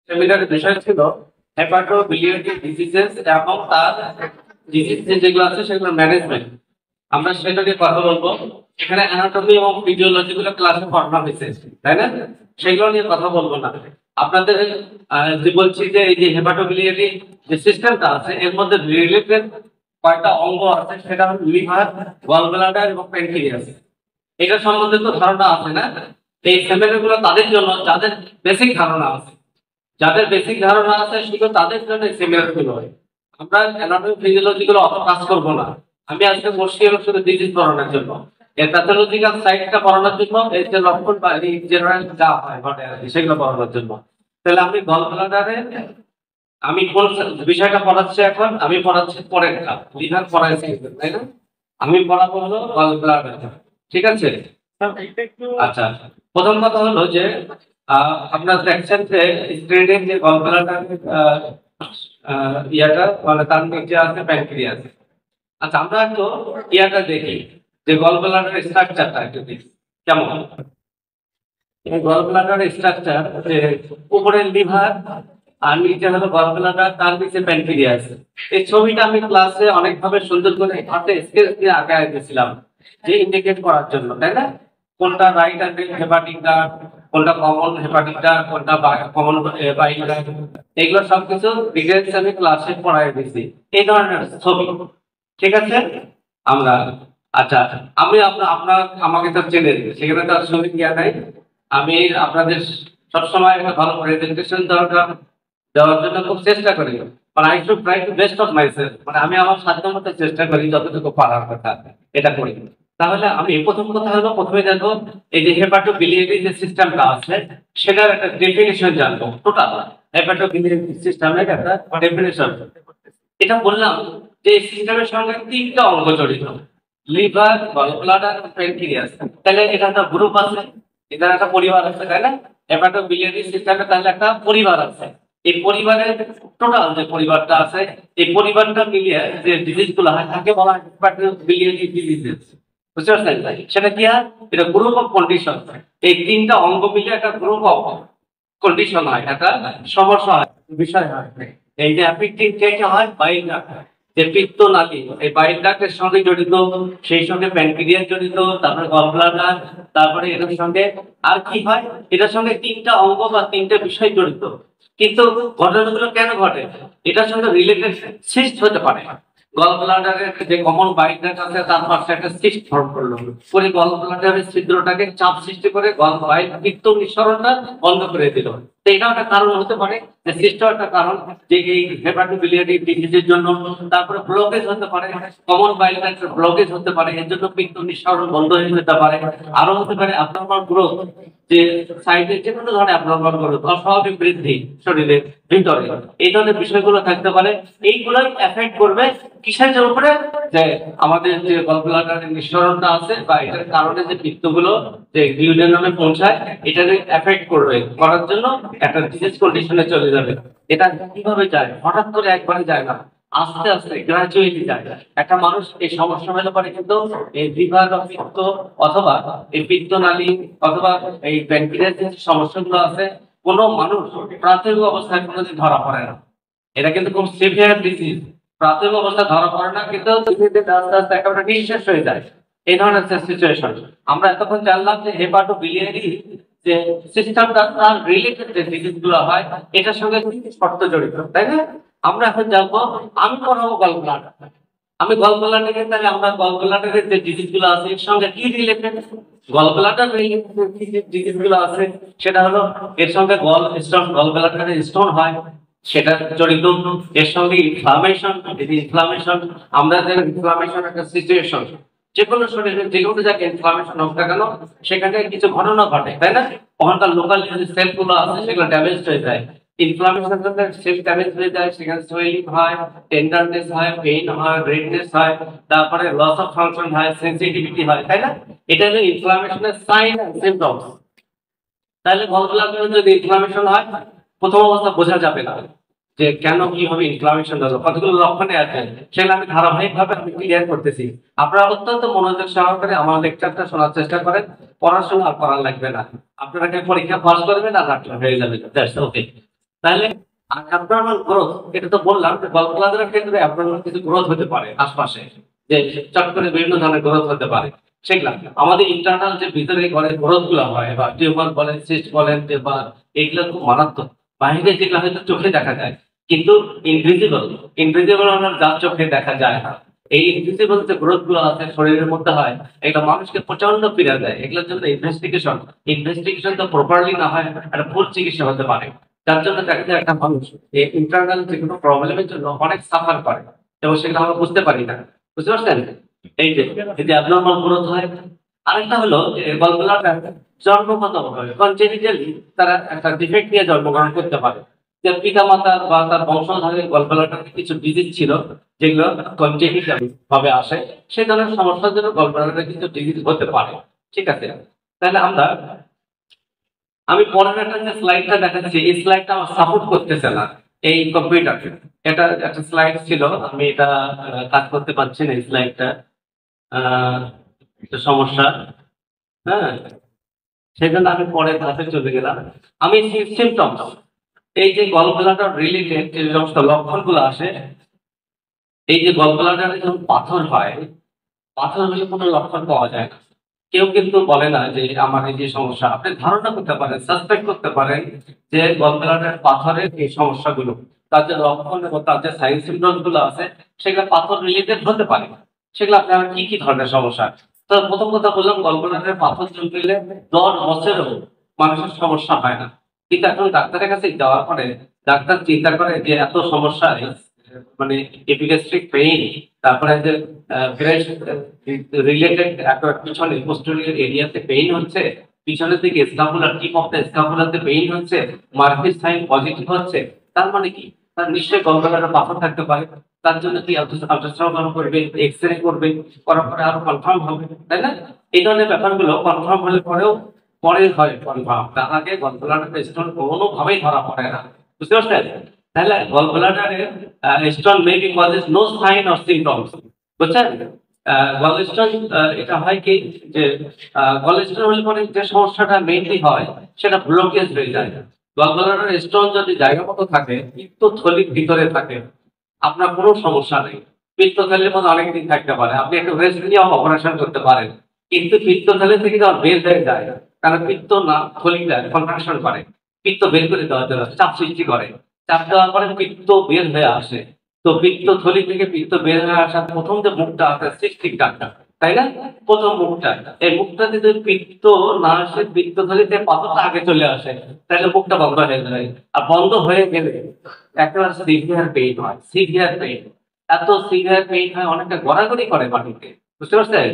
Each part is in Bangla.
সেমিনারের বিষয় ছিল হেপাটোবিলিয়ারি ডিজিজেস এবং তার ডিজিজ যেগুলো আছে সেগুলো ম্যানেজমেন্ট। আমরা সেটা নিয়ে কথা বলবো। এখানে অ্যানাটমি এবং ফিজিওলজি গুলো ক্লাসে পড়ানো হয়েছে, তাই না? সেগুলো নিয়ে কথা বলবো না। আপনাদের যে বলছি যে এই যে হেপাটোবিলিয়ারি যে সিস্টেমটা আছে এর মধ্যে রিলেটেড কয়েকটা অঙ্গ আছে, সেটা হলো লিভার, গলব্লাডার এবং প্যানক্রিয়াস। এটা সম্বন্ধে তো ধারণা আছে না? এই সেমিনার গুলো তাদের জন্য যাদের বেসিক ধারণা আছে, যাদের বেসিক ধারণা আছে শুধু তাদের জন্য সেমিনার গুলো হয়। আমরা অ্যানাটমি ফিজিওলজি গুলো অত কাজ করবো না। আমি আজকে বসছি হলো শুধু ডিজিজ পড়ানোর জন্য, এর প্যাথোলজিক্যাল সাইডটা পড়ানোর জন্য, এই যে লক্ষণ বা এই জেনারেল যা হয় ঘটে আর কি সেগুলো পড়ানোর জন্য। তাহলে আমি গল ব্লাডারে আমি কোন বিষয়টা পড়াচ্ছি এখন? আমি পড়াচ্ছি পরেরটা, লিভার পড়াচ্ছি, তাই না? আমি পড়াবো হলো গল ব্লাডার, ঠিক আছে? আচ্ছা, প্রথম কথা হলো যে আপনারা দেখছেন যে স্ক্রিনে যে গল ব্লাডার ইয়াটা মানে তার নিচে আছে প্যানক্রিয়াস। আচ্ছা, আমরা একটু ইয়াটা দেখি যে গল ব্লাডার স্ট্রাকচারটা একটু দেখি কেমন। এই গল ব্লাডার স্ট্রাকচার যে উপরে লিভার আর নিচে হলো গল ব্লাডার, তার নিচে প্যানক্রিয়াস। এই ছবিটা আমি ক্লাসে অনেকভাবে সুন্দর করে হাতে স্কেচ দিয়ে আঁকায় দিয়েছিলাম যে ইন্ডিকেট করার জন্য, তাই না? কোনটা রাইট অ্যাঙ্গেল হেপাটিক ডাক্ট, কোনটা কমন হেপাটিক ডাক্ট, কোনটা কমন বাইল ডাক্ট, এগুলো সবকিছু ডিটেইলস আমি ক্লাসে পড়াই দিয়েছি। এই ধরনের ছবি, ঠিক আছে? আমরা আচ্ছা, আমি আপনার আমাকে তো চেনে, সেখানে তো আর ছবি দেওয়া নাই। আমি আপনাদের সবসময় একটা ভালো প্রেজেন্টেশন দরকার দেওয়ার জন্য খুব চেষ্টা করি, মানে I should try to best of myself, মানে আমি আমার সাধ্য মতো চেষ্টা করি যতটুকু পারার কথা এটা করি। তাহলে আমি প্রথম কথা হলো প্রথমে জানবো এই যে হেপাটোবিলিয়ারি যে সিস্টেমটা আছে সেটার একটা ডেফিনেশন জানবো। টোটাল হেপাটোবিলিয়ারি সিস্টেমের একটা ডেফিনেশন। এটা বললাম যে এই সিস্টেমের সঙ্গে তিনটা অঙ্গ জড়িত, লিভার, গলব্লাডার, প্যানক্রিয়াস। তাহলে এটা একটা গ্রুপ আছে, এটা একটা পরিবার আছে, তাই না? হেপাটোবিলিয়ারি সিস্টেমে তাহলে একটা পরিবার আছে। এই পরিবারের টোটাল যে পরিবারটা আছে, এই পরিবারটা মিলিয়ে যে ডিজিজ গুলো হয় তাকে বলা হয় হেপাটোবিলিয়ারি ডিজিজেস। বুঝতে পারছেন? সেটা কি হয়? এটা গ্রুপ অফ কন্ডিশন। এই তিনটা অঙ্গ মিলিয়ে একটা গ্রুপ অফ কন্ডিশন হয়, একটা সমস্যা হয়, বিষয় হয়। এই যে অ্যাফেক্টিং কে কে হয়? বাইল ডাক্ট, যে পিত্ত নালী, এই বাইল ডাক্টের সঙ্গে জড়িত, সেই সঙ্গে প্যানক্রিয়াস জড়িত, তারপরে গলব্লাডার, তারপরে এটার সঙ্গে আর কি হয়? এটার সঙ্গে তিনটা অঙ্গ বা তিনটা বিষয় জড়িত। কিন্তু ঘটনাগুলো কেন ঘটে? এটার সঙ্গে রিলেটেড সিস্ট হতে পারে। গল ব্লাডারের যে কমন বাইল ডাক্ট আছে তার পাশে একটা সিস্ট ফর্ম করলো, করে গল ব্লাডারের ছিদ্রটাকে চাপ সৃষ্টি করে গল বাইল পিত্ত নিঃসরণটা বন্ধ করে দিল। তো এটাও একটা কারণ হতে পারে, যে সিস্টও একটা কারণ যে এই হেপাটোবিলিয়ারি ডিজিজের জন্য। তারপরে ব্লকেজ হতে পারে, কমন বাইল ডাক্টের ব্লকেজ হতে পারে, এর জন্য পিত্ত নিঃসরণ বন্ধ হয়ে যেতে পারে। আরো হতে পারে অ্যাবনর্মাল গ্রোথ, যে সাইডে যে কোনো ধরনের অ্যাবনর্মাল গ্রোথ, অস্বাভাবিক বৃদ্ধি শরীরের ভিতরে, এই ধরনের বিষয়গুলো থাকতে পারে। এইগুলোই এফেক্ট করবে কিসের উপরে? যে আমাদের যে গলব্লাডারের নিঃসরণটা আছে বা এটার কারণে যে পিত্তগুলো যে ডিউডেনামে পৌঁছায়, এটা এফেক্ট করবে, করার জন্য একটা ডিজিজ কন্ডিশনে চলে যাবে। এটা কিভাবে যায়? হঠাৎ করে একবারে যায় না, আস্তে আস্তে গ্রাজুয়ালি যায়। একটা মানুষ এই সমস্যা হলে পরে কিন্তু এই লিভার পিত্ত অথবা এই পিত্তনালী অথবা এই প্যানক্রিয়াস যে সমস্যাগুলো আছে, কোনো মানুষ প্রাথমিক অবস্থায় কোনোদিন ধরা পড়ে না। এটা কিন্তু খুব সিভিয়ার ডিজিজ, প্রাথমিক অবস্থা ধরা পড়ে না, কিন্তু ধীরে ধীরে আস্তে আস্তে একেবারে নিঃশেষ হয়ে যায়। এই ধরনের সিচুয়েশন আমরা এতক্ষণ জানলাম যে হেপাটোবিলিয়ারি যে সিস্টেমটা তার রিলেটেড যে ডিজিজ গুলো হয় এটার সঙ্গে শর্ত জড়িত, তাই না? আমরা এখন জানবো, আমি পড়াবো গল ব্লাডার। আমি গল ব্লাডারে, তাহলে আমরা গল ব্লাডারের যে ডিজিজ গুলো আছে এর সঙ্গে কি রিলেটেড? গল ব্লাডার রিলেটেড যে ডিজিজ গুলো আছে সেটা হলো এর সঙ্গে গল স্টোন, গল ব্লাডারে স্টোন হয় সেটা জড়িত। এর সঙ্গে ইনফ্লামেশন, ইনফ্লামেশন, আমরা যে ইনফ্লামেশন একটা সিচুয়েশন, যে কোনো শরীরে যে কোনো জায়গায় ইনফ্লামেশন হোক না কেন সেখানে কিছু ঘটনা ঘটে, তাই না? ওখানকার লোকাল যে সেল গুলো আছে সেগুলো ড্যামেজ হয়ে যায়। ইনফ্লামেশনের জন্য সেল ড্যামেজ হয়ে যায়, সেখানে সোয়েলিং হয়, টেন্ডারনেস হয়, পেইন হয়, রেডনেস হয়, তারপরে লস অফ ফাংশন হয়, সেনসিটিভিটি হয়, তাই না? এটা হলো ইনফ্লামেশনের সাইন এন্ড সিম্পটমস। তাহলে গলব্লাডারে যদি ইনফ্লামেশন হয়, প্রথম অবস্থা বোঝা যাবে না যে কেন কিভাবে ইনফ্লামেশন হলো, কতগুলো লক্ষণে আছে, সেগুলো আমি ধারাবাহিকভাবে আমি ক্লিয়ার করতেছি। আপনারা অত্যন্ত মনোযোগ সহকারে আমার লেকচারটা শোনার চেষ্টা করেন, পড়াশোনা আর করার লাগবে না, আপনারা পরীক্ষা পাস করবেন আর ডাক্তার হয়ে যাবেন। ওকে। তাহলে অ্যাবনর্মাল গ্রোথ, এটা তো বললাম যে গল ব্লাডারের ক্ষেত্রে অ্যাবনর্মাল কিছু গ্রোথ হতে পারে আশপাশে, যে চট করে বিভিন্ন ধরনের গ্রোথ হতে পারে। সেগুলা আমাদের ইন্টারনাল যে ভিতরে ঘরের গ্রোথ গুলো হয়, বা টিউমার বলেন, সিস্ট বলেন, বা এগুলো খুব মারাত্মক। বাইরে যেগুলো হয়তো চোখে দেখা যায়, কিন্তু ইনভিজিবল, ইনভিজিবল আমার যার চোখে দেখা যায় না। এই ইনভিজিবল যে গ্রোথ গুলো আছে শরীরের মধ্যে হয়, এগুলো মানুষকে প্রচন্ড পীড়া দেয়। এগুলোর জন্য ইনভেস্টিগেশন, ইনভেস্টিগেশন তো প্রপারলি না হয় একটা ভুল চিকিৎসা হতে পারে। যার জন্য দেখা যায় একটা মানুষ এই ইন্টারনাল যে কোনো প্রবলেমের জন্য অনেক সাফার করে, এবং সেগুলো আমরা বুঝতে পারি না। বুঝতে পারছেন? এই যে অ্যাবনর্মাল গ্রোথ হয়। আরেকটা হলো যে গলব্লাডার জন্মগতভাবে কনজেনিটালি তারা একটা ডিফেক্ট নিয়ে জন্মগ্রহণ করতে পারে। যে পিতা মাতা বা তার বংশধরের গলব্লাডারে কিছু ডিজিজ ছিল, যেগুলো কনজেনিটাল ভাবে আসে, সেই ধরনের সমস্যার জন্য গলব্লাডারে কিছু ডিজিজ হতে পারে। ঠিক আছে? তাহলে আমি পরের একটা যে স্লাইডটা দেখাচ্ছি, এই স্লাইডটা আমার সাপোর্ট করতেছে না এই কম্পিউটারকে। এটা একটা স্লাইড ছিল, আমি এটা কাজ করতে পারছি না এই স্লাইডটা। একটু সমস্যা। হ্যাঁ, সেই জন্য আমি পরের ধাপে চলে গেলাম। আমি সিমটমস, এই যে গলব্লাডার রিলেটেড যে সমস্ত লক্ষণগুলো আসে, এই যে গলব্লাডারে যখন পাথর হয়, পাথর হলে কোনো লক্ষণ পাওয়া যায় না। কেউ কিন্তু বলে না যে আমার এই যে সমস্যা। আপনি ধারণা করতে পারেন, সাসপেক্ট করতে পারেন যে গলব্লাডার পাথরের এই সমস্যাগুলো, তার যে লক্ষণ এবং তার যে সাইন সিমটমস গুলো আছে, সেগুলো পাথর রিলেটেড হতে পারে। সেগুলো আপনার কি কি ধরনের সমস্যা? তো প্রথম কথা বললাম, গলব্লাডারের পাথর জমলে 10 বছরেও মানুষের সমস্যা হয় না। কিন্তু এখন ডাক্তারের কাছে যাওয়ার পরে ডাক্তার চিন্তা করে যে এত সমস্যা, মানে এপিগ্যাস্ট্রিক পেইন, তারপরে যে ব্রেস্ট রিলেটেড পিছনে পোস্টেরিয়র এরিয়াতে পেইন হচ্ছে, পিছনের দিকে স্ক্যাপুলার, টিপ অফ দ্য স্ক্যাপুলাতে পেইন হচ্ছে, মার্ফিস সাইন পজিটিভ হচ্ছে, তার মানে কি? তার নিশ্চয়ই গলব্লাডারে পাথর থাকতে পারে। তার জন্য কি আল্ট্রাসাউন্ড করবে, এক্সরে করবে, করার পরে আরো কনফার্ম হবে, তাই না? এই ধরনের ব্যাপারগুলো কনফার্ম হলে পরেও পরে হয় কনফার্ম, তার আগে গলব্লাডারে স্টোন কোনোভাবেই ধরা পড়ে না। বুঝতে পারছেন? তাহলে গলব্লাডারে stone maybe causes no sign or symptoms. বুঝছেন? গলস্টোন এটা হয় কি, যে গলস্টোন হলে পরে যে সমস্যাটা মেইনলি হয় সেটা ব্লকেজ হয়ে যায়। গলব্লাডার স্টোন যদি জায়গা মতো থাকে, পিত্তথলির ভিতরে থাকে, আপনার কোনো সমস্যা নেই। পিত্তথলির মধ্যে অনেকদিন থাকতে পারে, আপনি একটা রেস্ট নিয়ে অপারেশন করতে পারেন। কিন্তু পিত্তথলি থেকে যখন বের হয়ে যায়, কারণ পিত্ত না থলিটা কন্ট্রাকশন করে, পিত্ত বের করে দেওয়ার জন্য চাপ সৃষ্টি করে। চাপ দেওয়ার পরে পিত্ত বের হয়ে আসে। তো পিত্ত থলি থেকে পিত্ত বের হয়ে আসার প্রথম যে মুখটা আছে সিস্টিক ডাক্তার, তাই না? প্রথম মুখটা, এই মুখটা যদি পিত্ত না আসে, পিত্ত থলিতে পাথরটা আগে চলে আসে, তাহলে মুখটা বন্ধ হয়ে যায়। আর বন্ধ হয়ে গেলে একেবারে সিভিয়ার পেইন হয়, সিভিয়ার পেইন। এত সিভিয়ার পেইন হয়, অনেকটা গড়াগড়ি করে মাটিতে। বুঝতে পারছেন?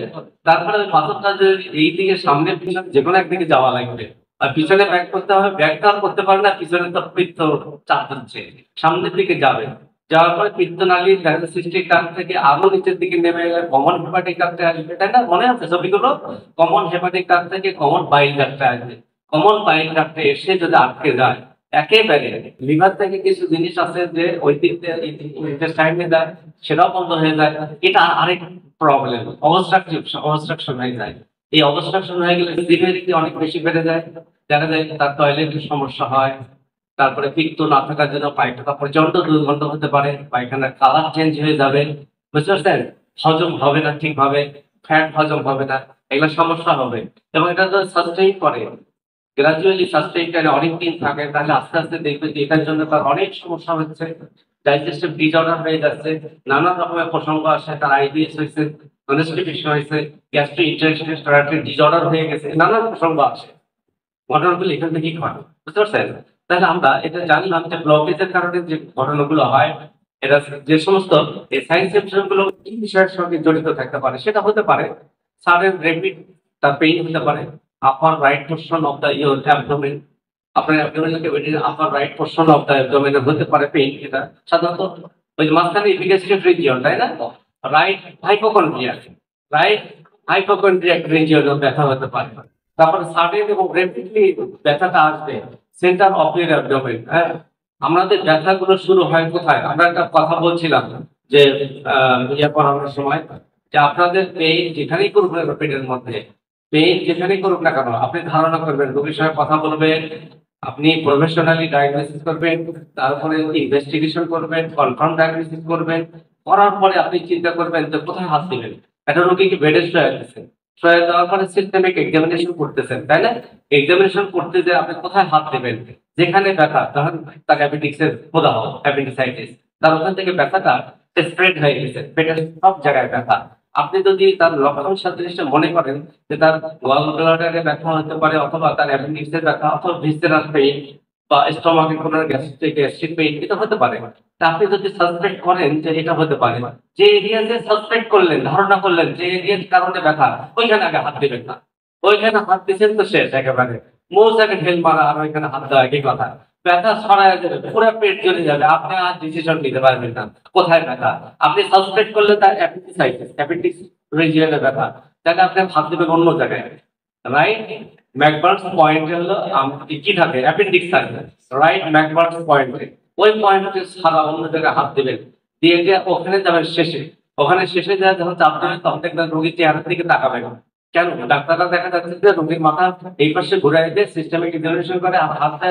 তারপরে ওই পাথরটা যে এই দিকে সামনে পিছনে যে কোনো একদিকে যাওয়া লাগবে, আর পিছনে ব্যাক করতে হবে, ব্যাকটা আর করতে পারে না, পিছনে তো পিত্ত চাপ দিচ্ছে, সামনের দিকে যাবে। যাওয়ার পরে পিত্তনালী সিস্টিক ডাক থেকে আরো নিচের দিকে নেমে গেলে কমন হেপাটিক ডাকতে আসবে, তাই না? মনে আছে ছবিগুলো? কমন হেপাটিক ডাক থেকে কমন বাইল ডাকতে আসবে। কমন বাইল ডাকতে এসে যদি আটকে যায়, একেবারে লিভার থেকে কিছু জিনিস আছে যে ওই দিক ইন্টেস্টাইনে যায়, সেটাও বন্ধ হয়ে যায়। এটা আরেক প্রবলেম, অবস্ট্রাকশন হয়ে যায়। এই অবস্ট্রাকশন হয়ে গেলে সিভিয়ারিটি অনেক বেশি বেড়ে যায়। দেখা যায় তার টয়লেটের সমস্যা হয়। তারপরে পিত্ত না থাকার জন্য পায়খানা প্রচন্ড দুর্গন্ধ হতে পারে, পায়খানার কালার চেঞ্জ হয়ে যাবে। বুঝতে পারছেন? হজম হবে না ঠিকভাবে, ফ্যাট হজম হবে না, এগুলো সমস্যা হবে। এবং এটা তো সাস্টেইন করে, গ্রাজুয়ালি সাস্টেইন করে অনেকদিন থাকে, তাহলে আস্তে আস্তে দেখবে যে এটার জন্য তার অনেক সমস্যা হচ্ছে, ডাইজেস্টিভ ডিসঅর্ডার হয়ে যাচ্ছে, নানা রকমের প্রসঙ্গ আসে, তার আইবিএস হয়েছে, কনস্টিপেশন হয়েছে, গ্যাস্ট্রিক ইন্টেস্টাইনাল ডিসঅর্ডার হয়ে গেছে, নানা প্রসঙ্গ আসে। ঘটনাগুলো এখান থেকেই ঘটে। বুঝতে পারছেন? তাহলে আমরা এটা জানলাম যে ব্লকেজের কারণে যে ঘটনাগুলো হয়, এটা যে সমস্ত সাইন সিমটম গুলো কি বিষয়ের সঙ্গে জড়িত থাকতে পারে, সেটা হতে পারে সাডেন রেপিড তার পেইন হতে পারে, upper right portion of the your abdomen, আপনার অ্যাবডোমিনাল ক্যাভিটির upper right portion of the অ্যাবডোমেনে হতে পারে পেইন। এটা সাধারণত ওই যে মাঝখানে এপিগ্যাস্ট্রিক রিজিয়ন, তাই না? রাইট হাইপোকন্ড্রিয়াক, রাইট হাইপোকন্ড্রিয়াক রিজিয়নে ব্যথা হতে পারে। তারপরে সাডেন এবং র্যাপিডলি ব্যথাটা আসবে সেন্টার অফ ইয়ার অ্যাবডোমেন। হ্যাঁ, আমাদের ব্যথাগুলো শুরু হয় কোথায়? আমরা একটা কথা বলছিলাম যে ইয়ে করানোর সময়, যে আপনাদের পেইন যেখানেই করুক না পেটের মধ্যে, পেইন যেখানেই করুক না কেন, আপনি ধারণা করবেন, রোগীর সঙ্গে কথা বলবেন, আপনি প্রফেশনালি ডায়াগনোসিস করবেন, তারপরে ইনভেস্টিগেশন করবেন, কনফার্ম ডায়াগনোসিস করবেন, করার পরে আপনি চিন্তা করবেন যে কোথায় হাত দিবেন। একটা রোগীকে বেডে শুয়ে দিচ্ছেন, শুয়ে দেওয়ার পরে সিস্টেমিক এক্সামিনেশন করতেছেন, তাই না? এক্সামিনেশন করতে যে আপনি কোথায় হাত দেবেন, যেখানে ব্যথা, ধরেন তার অ্যাপেন্ডিক্সের প্রদাহ, অ্যাপেন্ডিসাইটিস, তার ওখান থেকে ব্যথাটা স্প্রেড হয়ে গেছে, পেটের সব জায়গায় ব্যথা। আপনি যদি তার লক্ষণ সাদৃশ্য মনে করেন যে তার গল ব্লাডারে ব্যথা হতে পারে, অথবা তার অ্যাপেন্ডিক্সের ব্যথা, অথবা ভিসেরাল পেইন, বা স্টমাকে কোনো গ্যাস্ট্রিক পেইন, এটা হতে পারে। তা আপনি যদি সাসপেক্ট করেন যে এটা হতে পারে, যে এরিয়াতে সাসপেক্ট করলেন, ধারণা করলেন যে এরিয়ার কারণে ব্যথা, ওইখানে আগে হাত দিবেন না। ওইখানে হাত দিচ্ছেন তো শেষ একেবারে, মৌচাকে ঢেল মারা আর ওইখানে হাত দেওয়া একই কথা। ব্যথা ছড়ায় যাবে, পুরো পেট জ্বলে যাবে, আপনি আর ডিসিশন নিতে পারবেন না কোথায় ব্যথা। আপনি সাসপেক্ট করলে তার অ্যাপেন্ডিসাইটিস, অ্যাপেন্ডিক্স রিজিয়নে ব্যথা, তাহলে আপনি হাত দেবেন অন্য জায়গায়, রাইট? ম্যাকবার্নস পয়েন্টে হলো কি থাকে, অ্যাপেন্ডিক্স থাকে, রাইট? ম্যাকবার্নস পয়েন্টে, ওই পয়েন্টে সারা অন্য জায়গায় হাত দিবেন, দিয়ে ওখানে যাবেন শেষে। ওখানে শেষে যা যখন চাপ দেবেন, তখন দেখবেন রোগীর চেহারার দিকে তাকাবেন। কেন? ডাক্তাররা দেখা যাচ্ছে যে রোগীর মাথা এই পাশে ঘুরাই দিয়ে সিস্টেমিক এক্সামিনেশন করে, আর হাতটা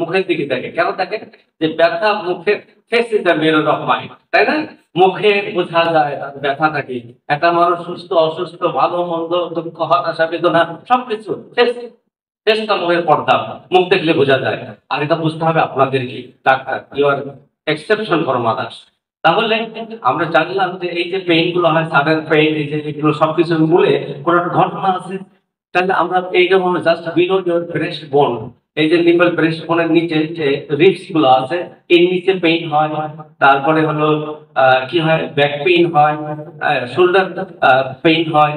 মুখের দিকে দেখে। কেন দেখে? যে ব্যথা মুখের, face is the mirror of mind, তাই না? মুখে বোঝা যায় তার ব্যথাটা কি। একটা মানুষ সুস্থ অসুস্থ, ভালো মন্দ, দুঃখ হতাশা বেদনা সবকিছু ফেসটা মুখের পর্দা, মুখ দেখলে বোঝা যায়। আর এটা বুঝতে হবে আপনাদের কি, doctor, you are exception from others. তাহলে আমরা জানলাম যে এই যে পেইন গুলো হয়, সাডেন পেইন, এই যে এগুলো সবকিছুর মূলে কোনো একটা ঘটনা আছে। তাহলে আমরা এইরকম জাস্ট বিলো ইউর ব্রেস্ট বোন, এই যে নিপল ব্রেস্ট বোনের নিচে যে রিবস গুলো আছে, এর নিচে পেইন হয়। তারপরে হলো কি হয়, ব্যাক পেইন হয়, শোল্ডার পেইন হয়,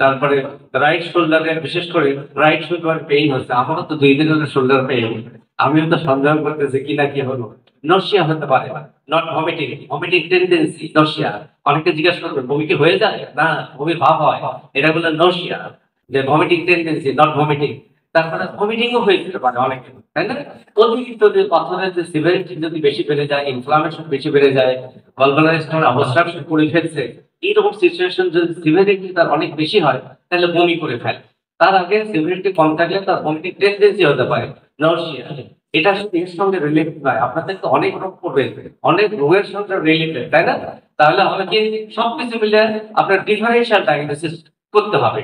তারপরে রাইট শোল্ডারে, বিশেষ করে রাইট শোল্ডার পেইন হচ্ছে। আমারও তো 2 দিন হলো শোল্ডার পেইন, আমিও তো সন্দেহ করতেছি কি না কি হলো। নর্সিয়া হতে পারে, নট ভমিটিং, ভমিটিং টেন্ডেন্সি, নর্সিয়া। অনেকে জিজ্ঞাসা করবে বমি কি হয়ে যায়? না, বমির ভাব হয়, এটা বলে নর্সিয়া, যে ভমিটিং টেন্ডেন্সি, নট ভমিটিং। তারপরে ভমিটিংও হয়ে যেতে পারে অনেকে, তাই না? অতিরিক্ত যে পাথরের যে সিভিয়ারিটি যদি বেশি বেড়ে যায়, ইনফ্লামেশন বেশি বেড়ে যায়, গলব্লাডার স্টোন অবস্ট্রাকশন করে ফেলছে, এইরকম সিচুয়েশন যদি সিভিয়ারিটি তার অনেক বেশি হয়, তাহলে বমি করে ফেলে। তার আগে সিভিয়ারিটি কম থাকলে তার ভমিটিং টেন্ডেন্সি হতে পারে, নর্সিয়া। এটা শুধু এর সঙ্গে রিলেটেড নয়, আপনাদের তো অনেক রোগ করবে, অনেক রোগের সঙ্গে রিলেটেড, তাই না? তাহলে আমাকে সবকিছু মিলে আপনার ডিফারেন্সিয়াল ডায়াগনোসিস করতে হবে।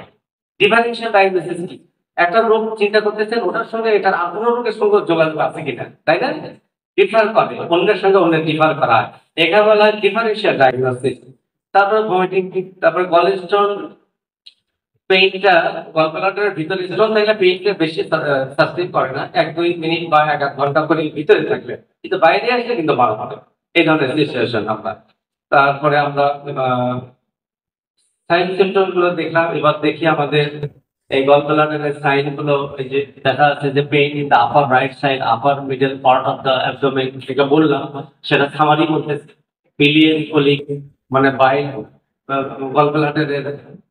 ডিফারেন্সিয়াল ডায়াগনোসিস কি? একটা রোগ চিন্তা করতেছেন, ওটার সঙ্গে এটার আর কোনো রোগের সঙ্গে যোগাযোগ আছে কিনা, তাই না? ডিফার করে, অন্যের সঙ্গে অন্যের ডিফার করা হয়, এটা বলা হয় ডিফারেন্সিয়াল ডায়াগনোসিস। তারপর ভমিটিং, তারপর গলস্টোন পেইনটা, গলব্লাডারের ভিতরে স্টোন থাকলে পেইনটা বেশি সাস্টেইন করে না, 1-2 মিনিট বা 1-1 ঘন্টা করে ভিতরে থাকলে, কিন্তু বাইরে আসলে কিন্তু ভালো হবে। এই ধরনের সিচুয়েশন আমরা। তারপরে আমরা সাইন সিমটম গুলো দেখলাম। এবার দেখি আমাদের এই গলব্লাডারের সাইন গুলো। এই যে দেখা যাচ্ছে যে pain in the upper right side, upper middle part of the abdomen, যেটা বললাম সেটা সামারি মধ্যে বিলিয়ারি কলিক, মানে বাইল, গলব্লাডারের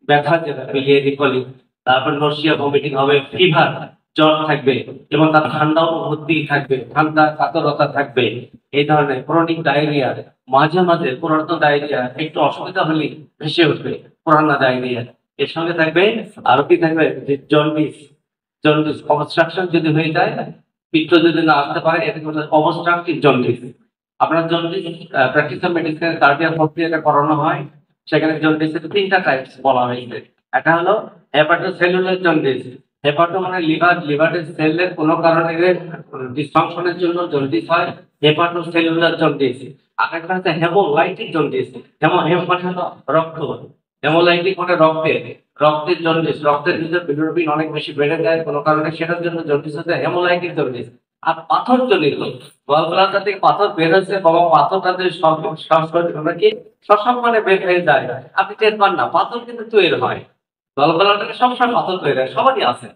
ব্যথা যেটা বিলিয়ারি কলিক। তারপর নর্সিয়া, ভমিটিং হবে, ফিভার, জ্বর থাকবে, এবং তার ঠান্ডাও ভর্তি থাকবে, ঠান্ডা কাতরতা থাকবে। এই ধরনের ক্রনিক ডায়রিয়া, মাঝে মাঝে পুরাতন ডায়রিয়া, একটু অসুবিধা হলে ভেসে উঠবে পুরানো ডায়রিয়া। এর সঙ্গে থাকবে আরো কি থাকবে, যে জন্ডিস, জন্ডিস অবস্ট্রাকশন যদি হয়ে যায়, পিত্ত যদি না আসতে পারে, এটা বলে অবস্ট্রাকটিভ জন্ডিস। আপনার জন্ডিস প্র্যাকটিস অফ মেডিসিনের 3rd ইয়ার 4th ইয়ারে করানো হয়, সেখানে জন্ডিসের 3টা টাইপস বলা হয়েছে। একটা হলো হেপাটোসেলুলার জন্ডিস, হেপাটো মানে লিভার, লিভারের সেলের কোনো কারণে ডিসফাংশনের জন্য জন্ডিস হয়, হেপাটোসেলুলার জন্ডিস। আর একটা হচ্ছে হেমোলাইটিক জন্ডিস, হেম মানে হলো রক্ত, হেমোলাইটিক মানে রক্তের, রক্তের জন্ডিস, রক্তের ভিতরে বিলিরুবিন অনেক বেশি বেড়ে যায় কোনো কারণে, সেটার জন্য জন্ডিস হচ্ছে হেমোলাইটিক জন্ডিস। আর পাথর জনিত, গলব্লাডার থেকে পাথর বের হচ্ছে, বাবা পাথরটা যদি কি সসম্মানে বের হয়ে যায়, আপনি টের পান না, পাথর কিন্তু তৈরি হয়। গলব্লাডারে সবসময় পাথর তৈরি হয়, সবারই আছে।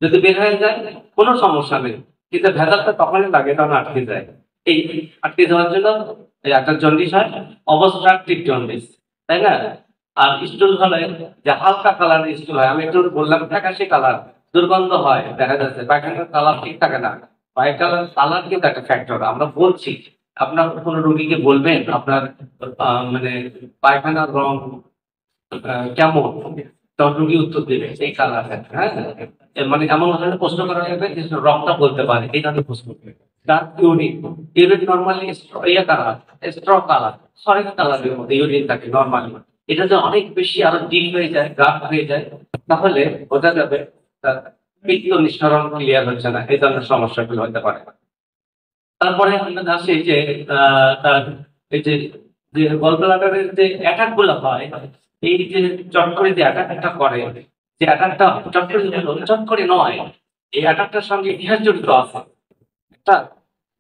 যদি বের হয়ে যায় কোনো সমস্যা নেই, কিন্তু ভেজালটা তখনই লাগে তখন আটকে যায়। এই আটকে যাওয়ার জন্য এই একটা জন্ডিস হয়, অবস্ট্রাকটিভ জন্ডিস, তাই না? আর স্টুল হলে যে হালকা কালারের স্টুল হয়, আমি একটু বললাম ফ্যাকাশে কালার, দুর্গন্ধ হয়, দেখা যাচ্ছে পায়খানার কালার ঠিক থাকে না। পায়খানার কালার কিন্তু একটা ফ্যাক্টর। আমরা বলছি, আপনার কোনো রোগীকে বলবেন আপনার মানে পায়খানার রং কেমন, তখন রুগী উত্তর দেবে এই কালার। হ্যাঁ, মানে এমন ধরনের প্রশ্ন করা লাগবে যে রংটা বলতে পারে, এই ধরনের প্রশ্ন করবে। ডার্ক ইউরিন, ইউরিন নর্মালি ইয়া কালার, স্ট্র কালার, সরেল কালারের মধ্যে ইউরিন থাকে নর্মালি। এটা যে অনেক বেশি আরো ডিপ হয়ে যায়, গাঢ় হয়ে যায়, তাহলে বোঝা যাবে তার পিত্ত নিঃসরণ ক্লিয়ার হচ্ছে না, এই ধরনের সমস্যাগুলো হতে পারে। তারপরে আমরা আসি যে তার এই যে যে গলব্লাডারের যে অ্যাটাক গুলো হয়, এই যে চট করে যে অ্যাটাকটা করে, যে অ্যাটাকটা চট করে হলো, চট করে নয়, এই অ্যাটাকটার সঙ্গে ইতিহাস জড়িত আছে। একটা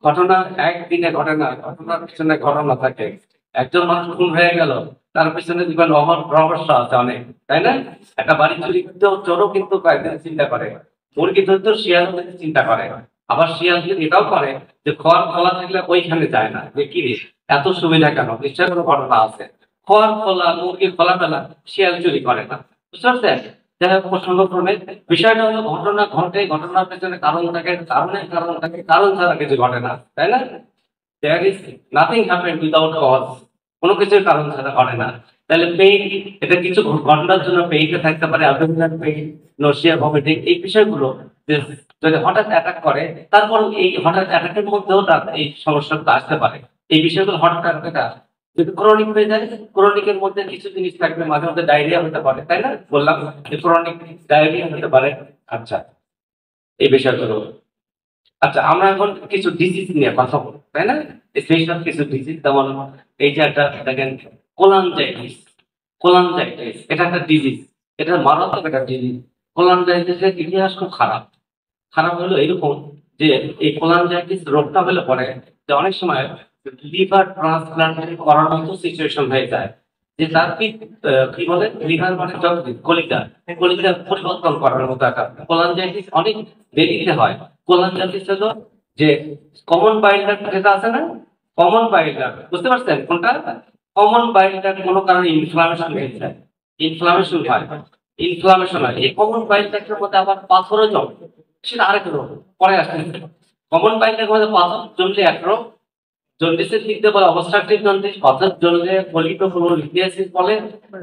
ঘটনা একদিনে ঘটে না, ঘটনার পিছনে ঘটনা থাকে। একজন মানুষ খুন হয়ে গেল, তার পিছনে জীবন রহস্য আছে অনেক, তাই না? একটা বাড়ি চুরি করতেও চোরও কিন্তু কয়েকদিন চিন্তা করে, মুরগি ধরতেও শিয়াল চিন্তা করে, আবার শিয়াল কিন্তু এটাও করে যে খড় খোলা থাকলে ওইখানে যায় না, যে কি রে এত সুবিধা কেন, নিশ্চয় কোনো ঘটনা আছে। খড় খোলা, মুরগি খোলা ফেলা, শিয়াল চুরি করে না, বুঝতে পারছেন? যাই হোক, প্রসঙ্গক্রমে বিষয়টা হলো ঘটনা ঘটে, ঘটনার পেছনে কারণ থাকে, কারণ থাকে, কারণ ছাড়া কিছু ঘটে না, তাই না? There is nothing happen without cause, কোনো কিছুর কারণ ছাড়া ঘটে না। তাহলে পেইন, এটা কিছু ঘটনার জন্য পেইনটা থাকতে পারে, অ্যাবডোমিনাল পেইন, নসিয়া, ভমিটিং, এই বিষয়গুলো যে যদি হঠাৎ অ্যাটাক করে, তারপর এই হঠাৎ অ্যাটাকের মধ্যেও তার এই সমস্যাটা আসতে পারে। এই বিষয়গুলো হঠাৎ অ্যাটাকটা যদি ক্রনিক হয়ে যায়, ক্রনিকের মধ্যে কিছু জিনিস থাকবে, মাঝে মধ্যে ডায়রিয়া হতে পারে, তাই না? বললাম যে ক্রনিক ডায়রিয়া হতে পারে। আচ্ছা, এই বিষয়গুলো। আচ্ছা, আমরা এখন কিছু ডিজিজ নিয়ে কথা বলবো, তাই না? স্পেশাল কিছু ডিজিজ, যেমন এই যে একটা দেখেন কোলানজাইটিস। কোলানজাইটিস এটা একটা ডিজিজ, এটা মারাত্মক একটা ডিজিজ। কোলানজাইটিসের ইতিহাস খুব খারাপ। খারাপ হলো এরকম যে এই কোলানজাইটিস রোগটা হলে পরে যে অনেক সময় লিভার ট্রান্সপ্লান্ট করার মতো সিচুয়েশন হয়ে যায়, যে তার কি বলে লিভার মানে কলিজা, কলিজা পরিবর্তন করার মতো একটা কোলানজাইটিস অনেক দেরিতে হয়। কোলানজাইটিস হলো যে কমন বাইল ডাক্ট যেটা আছে না, কমন বাইল ডাক্ট, বুঝতে পারছেন কোনটা? কমন বাইল ডাক্ট কোনো কারণে ইনফ্লামেশন হয়ে যায়, ইনফ্লামেশন হয়, ইনফ্লামেশন হয়, এই কমন বাইল ডাক্টের মধ্যে আবার পাথরও জমে, সেটা আরেক রোগ, পরে আসছে। কমন বাইল ডাক্টের মধ্যে পাথর জমলে এক রোগ, জন্ডিসের দিক দিয়ে বলে অবস্ট্রাকটিভ জন্ডিস, পাথর জমলে কোলিটোকোলিথিয়াসিস বলে।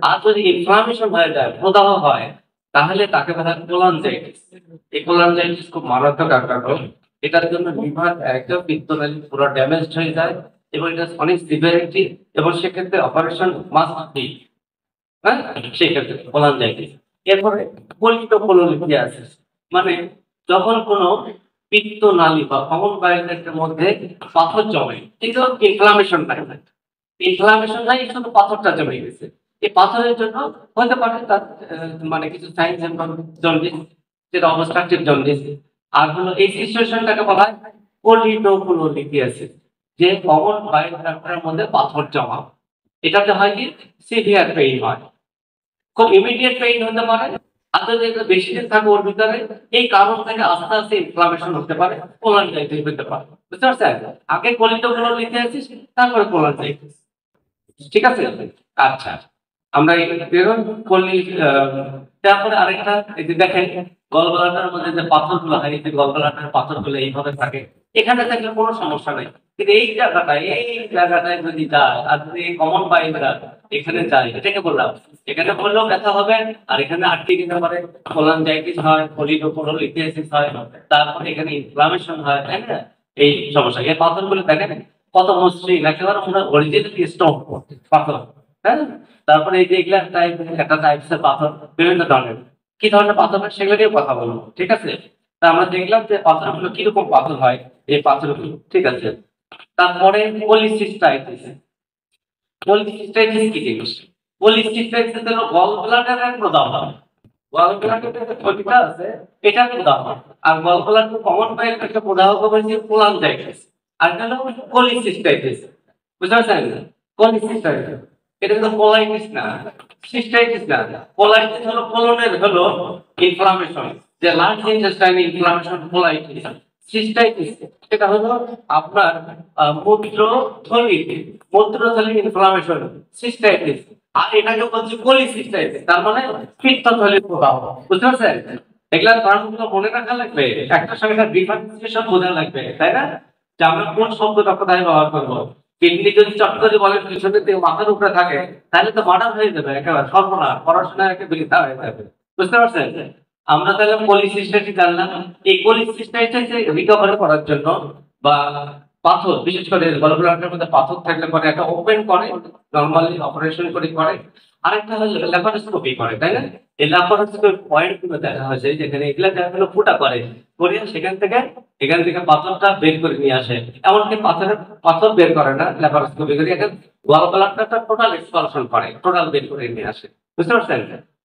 আর যদি ইনফ্লামেশন হয়ে যায়, প্রদাহ হয়, তাহলে তাকে বলা হয় কোলানজাইটিস। এই কোলানজাইটিস খুব মারাত্মক একটা রোগ। এটার জন্য লিভার একদম পিত্তনালী পুরো ড্যামেজ হয়ে যায়, এবং এটা অনেক সিভিয়ারিটি, এবং সেক্ষেত্রে অপারেশন মাস্ট বি। হ্যাঁ, সেক্ষেত্রে কোলানজাইটিস। এরপরে কোলিটোকোলিথিয়াসিস, মানে যখন কোনো পিত্তনালী বা কমন বাইলের মধ্যে পাথর জমে, কিন্তু ইনফ্লামেশন নাই, ইনফ্লামেশন নাই, শুধু পাথরটা জমে গেছে। এই পাথরের জন্য হতে পারে তার মানে কিছু সাইন সিম্পটম, জন্ডিস, যেটা অবস্ট্রাকটিভ জন্ডিস। আর হলো এই সিচুয়েশনটাকে বলা হয় কোলিটোকোলিথিয়াসিস, যে কমন বাইলের মধ্যে পাথর জমা। এটাতে হয় কি সিভিয়ার পেইন হয়, খুব ইমিডিয়েট পেইন হতে পারে। আর যদি এটা বেশি দিন থাকে ওর ভিতরে, এই কারণ থেকে আস্তে আস্তে ইনফ্লামেশন হতে পারে, কোলানজাইটিস হতে পারে, বুঝতে পারছেন? আগে কোলিটোকোলিথিয়াসিস, তারপরে কোলানজাইটিস, ঠিক আছে? আচ্ছা, আমরা বেরোন করলি। তারপরে আরেকটা, এই যে দেখেন গলব্লাডারের মধ্যে যে পাথরগুলো হয়, এই যে গলব্লাডারের পাথরগুলো এইভাবে থাকে, এখানে থাকলে কোনো সমস্যা নেই, কিন্তু এই জায়গাটায় যদি যায়, আর যদি কমন বাইলটা এখানে যায়, এটাকে বললাম, এখানে বললেও ব্যথা হবে, আর এখানে আটকে দিতে পারে, কোলানজাইটিস হয়, কোলিটোকোলিথিয়াসিস হয়, তারপরে এখানে ইনফ্লামেশন হয়, তাই না? এই সমস্যা, এই পাথরগুলো দেখেন কত মসৃণ, একেবারে আমরা অরিজিনাল স্টোন পাথর। হ্যাঁ, তারপরে এই যে এগুলা টাইপ, একটা টাইপসের পাথর, বিভিন্ন ধরনের, কি ধরনের পাথর হয় সেগুলো নিয়ে কথা বলবো, ঠিক আছে? তা আমরা দেখলাম যে পাথরগুলো কিরকম পাথর হয়, এই পাথরগুলো, ঠিক আছে? তারপরে পলিসিস্টাইটিস। পলিসিস্টাইটিস কি জিনিস? পলিসিস্টাইটিস হলো গল ব্লাডারের প্রদাহ। গল ব্লাডারের যে ক্ষতিটা আছে, এটা প্রদাহ। আর গল ব্লাডার কমন বাইল একটা প্রদাহ হচ্ছে কোলানজাইটিস, আর এটা হলো পলিসিস্টাইটিস, বুঝতে পারছেন? পলিসিস্টাইটিস, এটা কিন্তু কোলাইটিস না, সিস্টাইটিস না। কোলাইটিস হলো কোলনের হলো ইনফ্লামেশন, যে large intestine inflammation, colitis. Cystitis এটা হলো আপনার মূত্রথলি ইনফ্লামেশন, সিস্টাইটিস। আর এটাকে বলছি পলিসিস্টাইটিস, তার মানে পিত্তথলির প্রদাহ, বুঝতে পারছেন? এগুলা টার্মগুলো মনে রাখা লাগবে, একটা সঙ্গে একটা ডিফারেন্সিয়েশন বোঝা লাগবে, তাই না? যে আমরা কোন শব্দটা কোথায় ব্যবহার করবো। কিডনি যদি চট করে বলেন পিছনে দিয়ে মাথার উপরে থাকে তাহলে তো মার্ডার হয়ে যাবে, একেবারে সর্বনাশ, পড়াশোনা একে বৃথা হয়ে যাবে। বুঝতে পারছেন? আমরা তাহলে পলিসিস্টেটি জানলাম। এই পলিসিস্টেটে রিকভারি করার জন্য বা পাথর, বিশেষ করে গলব্লাডারের মধ্যে পাথর থাকলে পরে একটা ওপেন করে, নরমালি অপারেশন করে। আরেকটা হলো ল্যাপারোস্কোপি করে, তাই না? এই ল্যাপারোস্কোপি পয়েন্ট গুলো দেখা হয়েছে যেখানে এগুলা দেখাগুলো ফুটা করে এখান থেকে পাথরটা বের করে নিয়ে আসে। এমনকি পাথর বের করে না, ল্যাপারোস্কোপি করে একটা গলব্লাডারটা টোটাল এক্সপালশন করে, টোটাল বের করে নিয়ে আসে। বুঝতে পারছেন?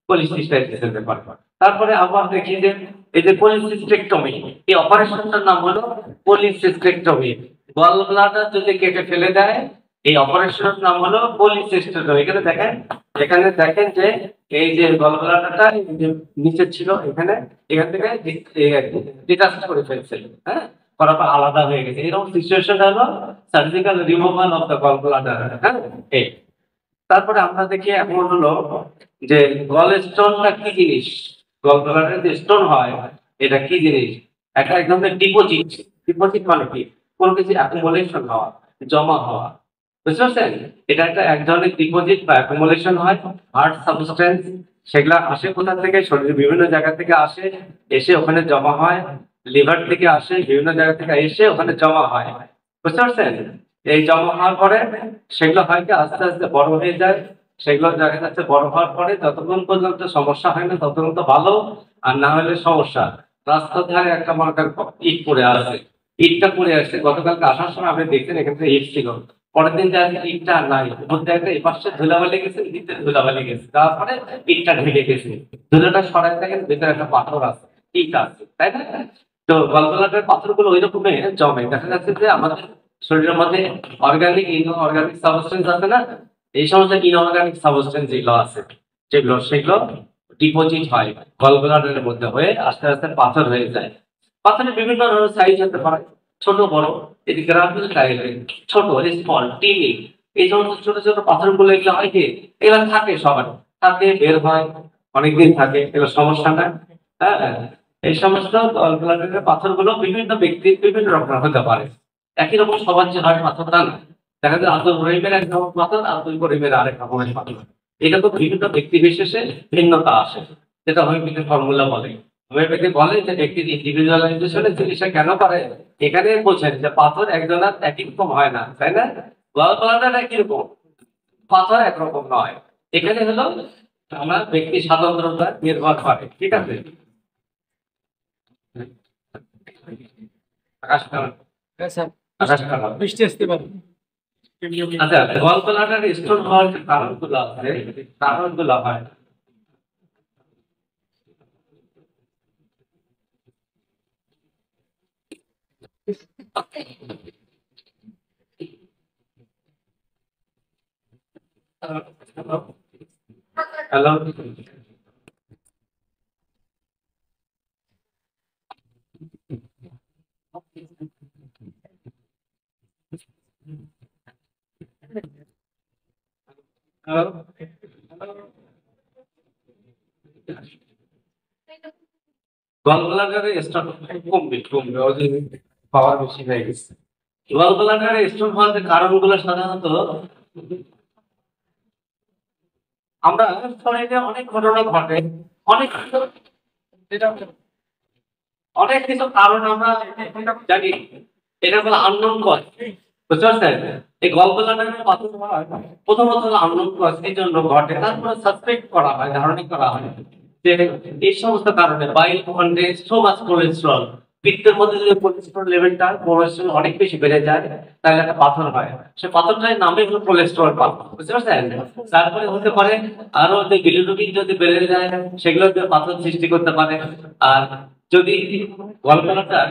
পলিসিস্টাইটিসের ব্যাপার। তারপরে আবার দেখি যে এই যে পলিসিস্টেক্টমি, এই অপারেশনটার নাম হলো পলিসিস্টেক্টমি। গলব্লাডার যদি কেটে ফেলে দেয়, এই অপারেশনের নাম হলো পলিসিস্টেক্টমি। এখানে দেখেন যে এই যে গলব্লাডারটা নিচে ছিল, এখান থেকে ডিটাচ করে ফেলছে, হ্যাঁ, করার পর আলাদা হয়ে গেছে। এরকম সিচুয়েশন হলো surgical removal of the gallbladder. হ্যাঁ, এই তারপরে আমরা দেখি এখন হলো যে গল স্টোনটা কি জিনিস, গলব্লাডারে যে স্টোন হয় এটা কি জিনিস? একটা এক ধরনের ডিপোজিট। ডিপোজিট মানে কি? কোনো কিছু অ্যাকুমুলেশন হওয়া, জমা হওয়া। বুঝতে পারছেন? এটা এক ধরনের ডিপোজিট বা অ্যাকুমুলেশন হয়। হার্ড সাবস্টেন্স সেগুলা আসে কোথা থেকে? শরীরের বিভিন্ন জায়গা থেকে আসে, এসে ওখানে জমা হয়। লিভার থেকে আসে, বিভিন্ন জায়গা থেকে এসে ওখানে জমা হয়। বুঝতে পারছেন? এই জমা হওয়ার পরে সেগুলো হয় কি আস্তে আস্তে বড় হয়ে যায়। সেগুলো দেখা যাচ্ছে বড় হওয়ার পরে যতক্ষণ পর্যন্ত সমস্যা হয় না ততক্ষণ তো ভালো, আর না হলে সমস্যা। রাস্তার ধারে একটা মার্কার ইট পড়ে আছে, ইটটা পড়ে আসছে গতকালকে আসার সময় আপনি দেখছেন এখানে ইট ছিল। পরের দিন যা ইটটা আর নাই, মধ্যে একটা এই পাশে ধুলাবালি গেছে, ইটে ধুলাবালি গেছে, তারপরে ইটটা ঢেকে গেছে। ধুলাটা সরাই দেখেন ভিতরে একটা পাথর আছে, ইট আছে, তাই না? তো গলগলাটের পাথরগুলো ওই রকমই জমে। দেখা যাচ্ছে যে আমাদের শরীরের মধ্যে অর্গানিক ইনঅর্গানিক সাবস্টেন্স আছে না, এই সমস্ত ইনঅর্গানিক সাবস্টেন্স যেগুলো আছে সেগুলো ডিপোজিট হয় গলব্লাডারের মধ্যে, হয়ে আস্তে আস্তে পাথর হয়ে যায়। পাথরের বিভিন্ন ধরনের সাইজ হতে পারে, ছোট বড়। এটি গ্রাফিল টাইপের, ছোট স্মল টিনি। এই সমস্ত ছোট ছোট পাথরগুলো এগুলো হয় কি, এগুলো থাকে সবার, থাকে বের হয়, অনেকদিন থাকে, এগুলো সমস্যা না। হ্যাঁ, এই সমস্ত গলব্লাডারের পাথরগুলো বিভিন্ন ব্যক্তির বিভিন্ন রকমের হতে পারে। একই রকম সবার যে হয় পাথর তা না। দেখা যায় আব্দুল রহিমের এক রকম পাথর, আব্দুল করিমের আরেক রকমের পাথর। এটা তো বিভিন্ন ব্যক্তি বিশেষে ভিন্নতা আসে, যেটা হোমিওপ্যাথি ফর্মুলা বলে। হোমিওপ্যাথি বলে যে ব্যক্তির ইন্ডিভিজুয়ালাইজেশনে চিকিৎসা কেন করে, এখানে বোঝেন যে পাথর একজনের একই রকম হয় না, তাই না? গলব্লাডার একই রকম, পাথর একরকম নয়। এখানে হলো আমার ব্যক্তি স্বাতন্ত্রতা নির্ভর করে। ঠিক আছে? আকাশ কালার, আকাশ কালার বৃষ্টি আসতে পারে। আচ্ছা, গলব্লাডার স্টোন হওয়ার যে কারণগুলো আছে, কারণগুলো হয় হ্যালো, গলব্লাডারে স্টোন কমবে ওই যে পাওয়ার বেশি হয়ে গেছে। গলব্লাডারে স্টোন হওয়ার যে কারণগুলো সাধারণত আমরা শরীরে অনেক ঘটনা ঘটে, অনেক যেটা অনেক কিছু কারণ আমরা জানি, এটা হলো আননোন কজ। বুঝতে পারছেন? এই গলব্লাডারের পাথর হয় প্রথমত আননোন কজ এই জন্য ঘটে, তারপরে সাসপেক্ট করা হয়, ধারণা করা হয় যে এই সমস্ত কারণে বাইল কন্টে সো মাচ কোলেস্টেরল, পিত্তের মধ্যে যদি কোলেস্টেরল লেভেলটা কোলেস্টেরল অনেক বেশি বেড়ে যায় তাহলে একটা পাথর হয়। সে পাথরটার নামই হলো কোলেস্টেরল পাথর। বুঝতে পারছেন? তারপরে হতে পারে আরো যে বিলিরুবিন যদি বেড়ে যায় সেগুলো পাথর সৃষ্টি করতে পারে। আর যদি গলব্লাডার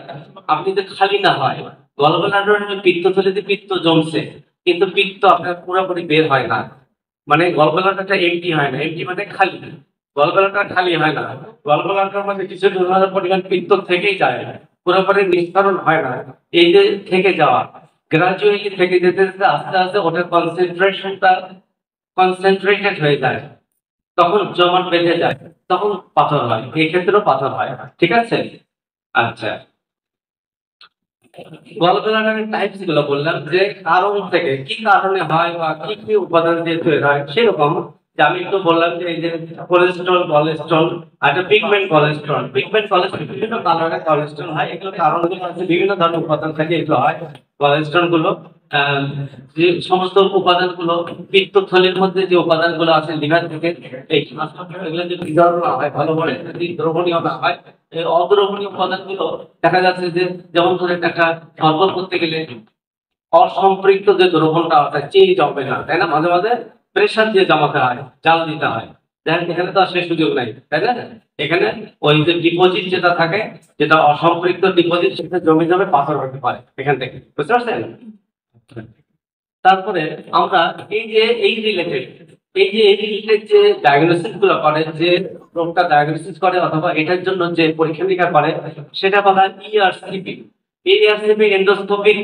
আপনি যদি খালি না হয়, গলব্লাডারের পিত্ত থলিতে পিত্ত জমছে কিন্তু পিত্ত আপনার পুরোপুরি বের হয় না, মানে গলব্লাডারটা এমটি হয় না। এমটি মানে খালি, গলব্লাডার খালি হয় না, গলব্লাডারের মধ্যে কিছু পরিমাণ পিত্ত থেকেই যায়, পুরোপুরি নিঃসরণ হয় না। এই যে থেকে যাওয়া, গ্রাজুয়ালি থেকে যেতে যেতে আস্তে আস্তে ওটার কনসেন্ট্রেশনটা কনসেন্ট্রেটেড হয়ে যায়, তখন জমাট বেঁধে যায়, তখন পাথর হয়। এই ক্ষেত্রেও পাথর হয়। ঠিক আছে? আচ্ছা, গল ব্লাডারের টাইপস গুলো বললাম যে কারণ থেকে কি কারণে হয় বা কি কি উপাদান দিয়ে তৈরি হয়, সেরকম যে আমি একটু বললাম যে এই যে কোলেস্ট্রল আর একটা পিগমেন্ট কোলেস্ট্রল বিভিন্ন কারণে কোলেস্ট্রল হয়। এগুলো কারণগুলো আছে, বিভিন্ন ধরনের উপাদান থেকে এগুলো হয়। কোলেস্ট্রল গুলো যে সমস্ত উপাদানগুলো পিত্তথলির মধ্যে যে উপাদানগুলো আছে লিভার থেকে, এই এগুলো যদি বিতরণ না হয় ভালোভাবে, যদি দ্রবণীয় না হয়, এই অদ্রবণীয় উপাদানগুলো দেখা যাচ্ছে যে, যেমন ধরে একটা শরবত করতে গেলে অসম্পৃক্ত যে দ্রবণটা অর্থাৎ চিনি জমবে না, তাই না? মাঝে মাঝে প্রেসার দিয়ে জমাতে হয়, জাল দিতে হয়। দেখেন এখানে তো আর সেই সুযোগ নাই, তাই না? এখানে ওই যে ডিপোজিট যেটা থাকে, যেটা অসম্পৃক্ত ডিপোজিট, সেটা জমে জমে পাথর হতে পারে এখান থেকে, বুঝতে পারছেন? তারপরে আমরা এই রিলেটেড যে ডায়াগনোসিস গুলো করে, যে রোগটা ডায়াগনোসিস করে অথবা এটার জন্য যে পরীক্ষা নিরীক্ষা করে, সেটা বলা হয় ইআরসিপি। ইআরসিপি এন্ডোস্কোপিক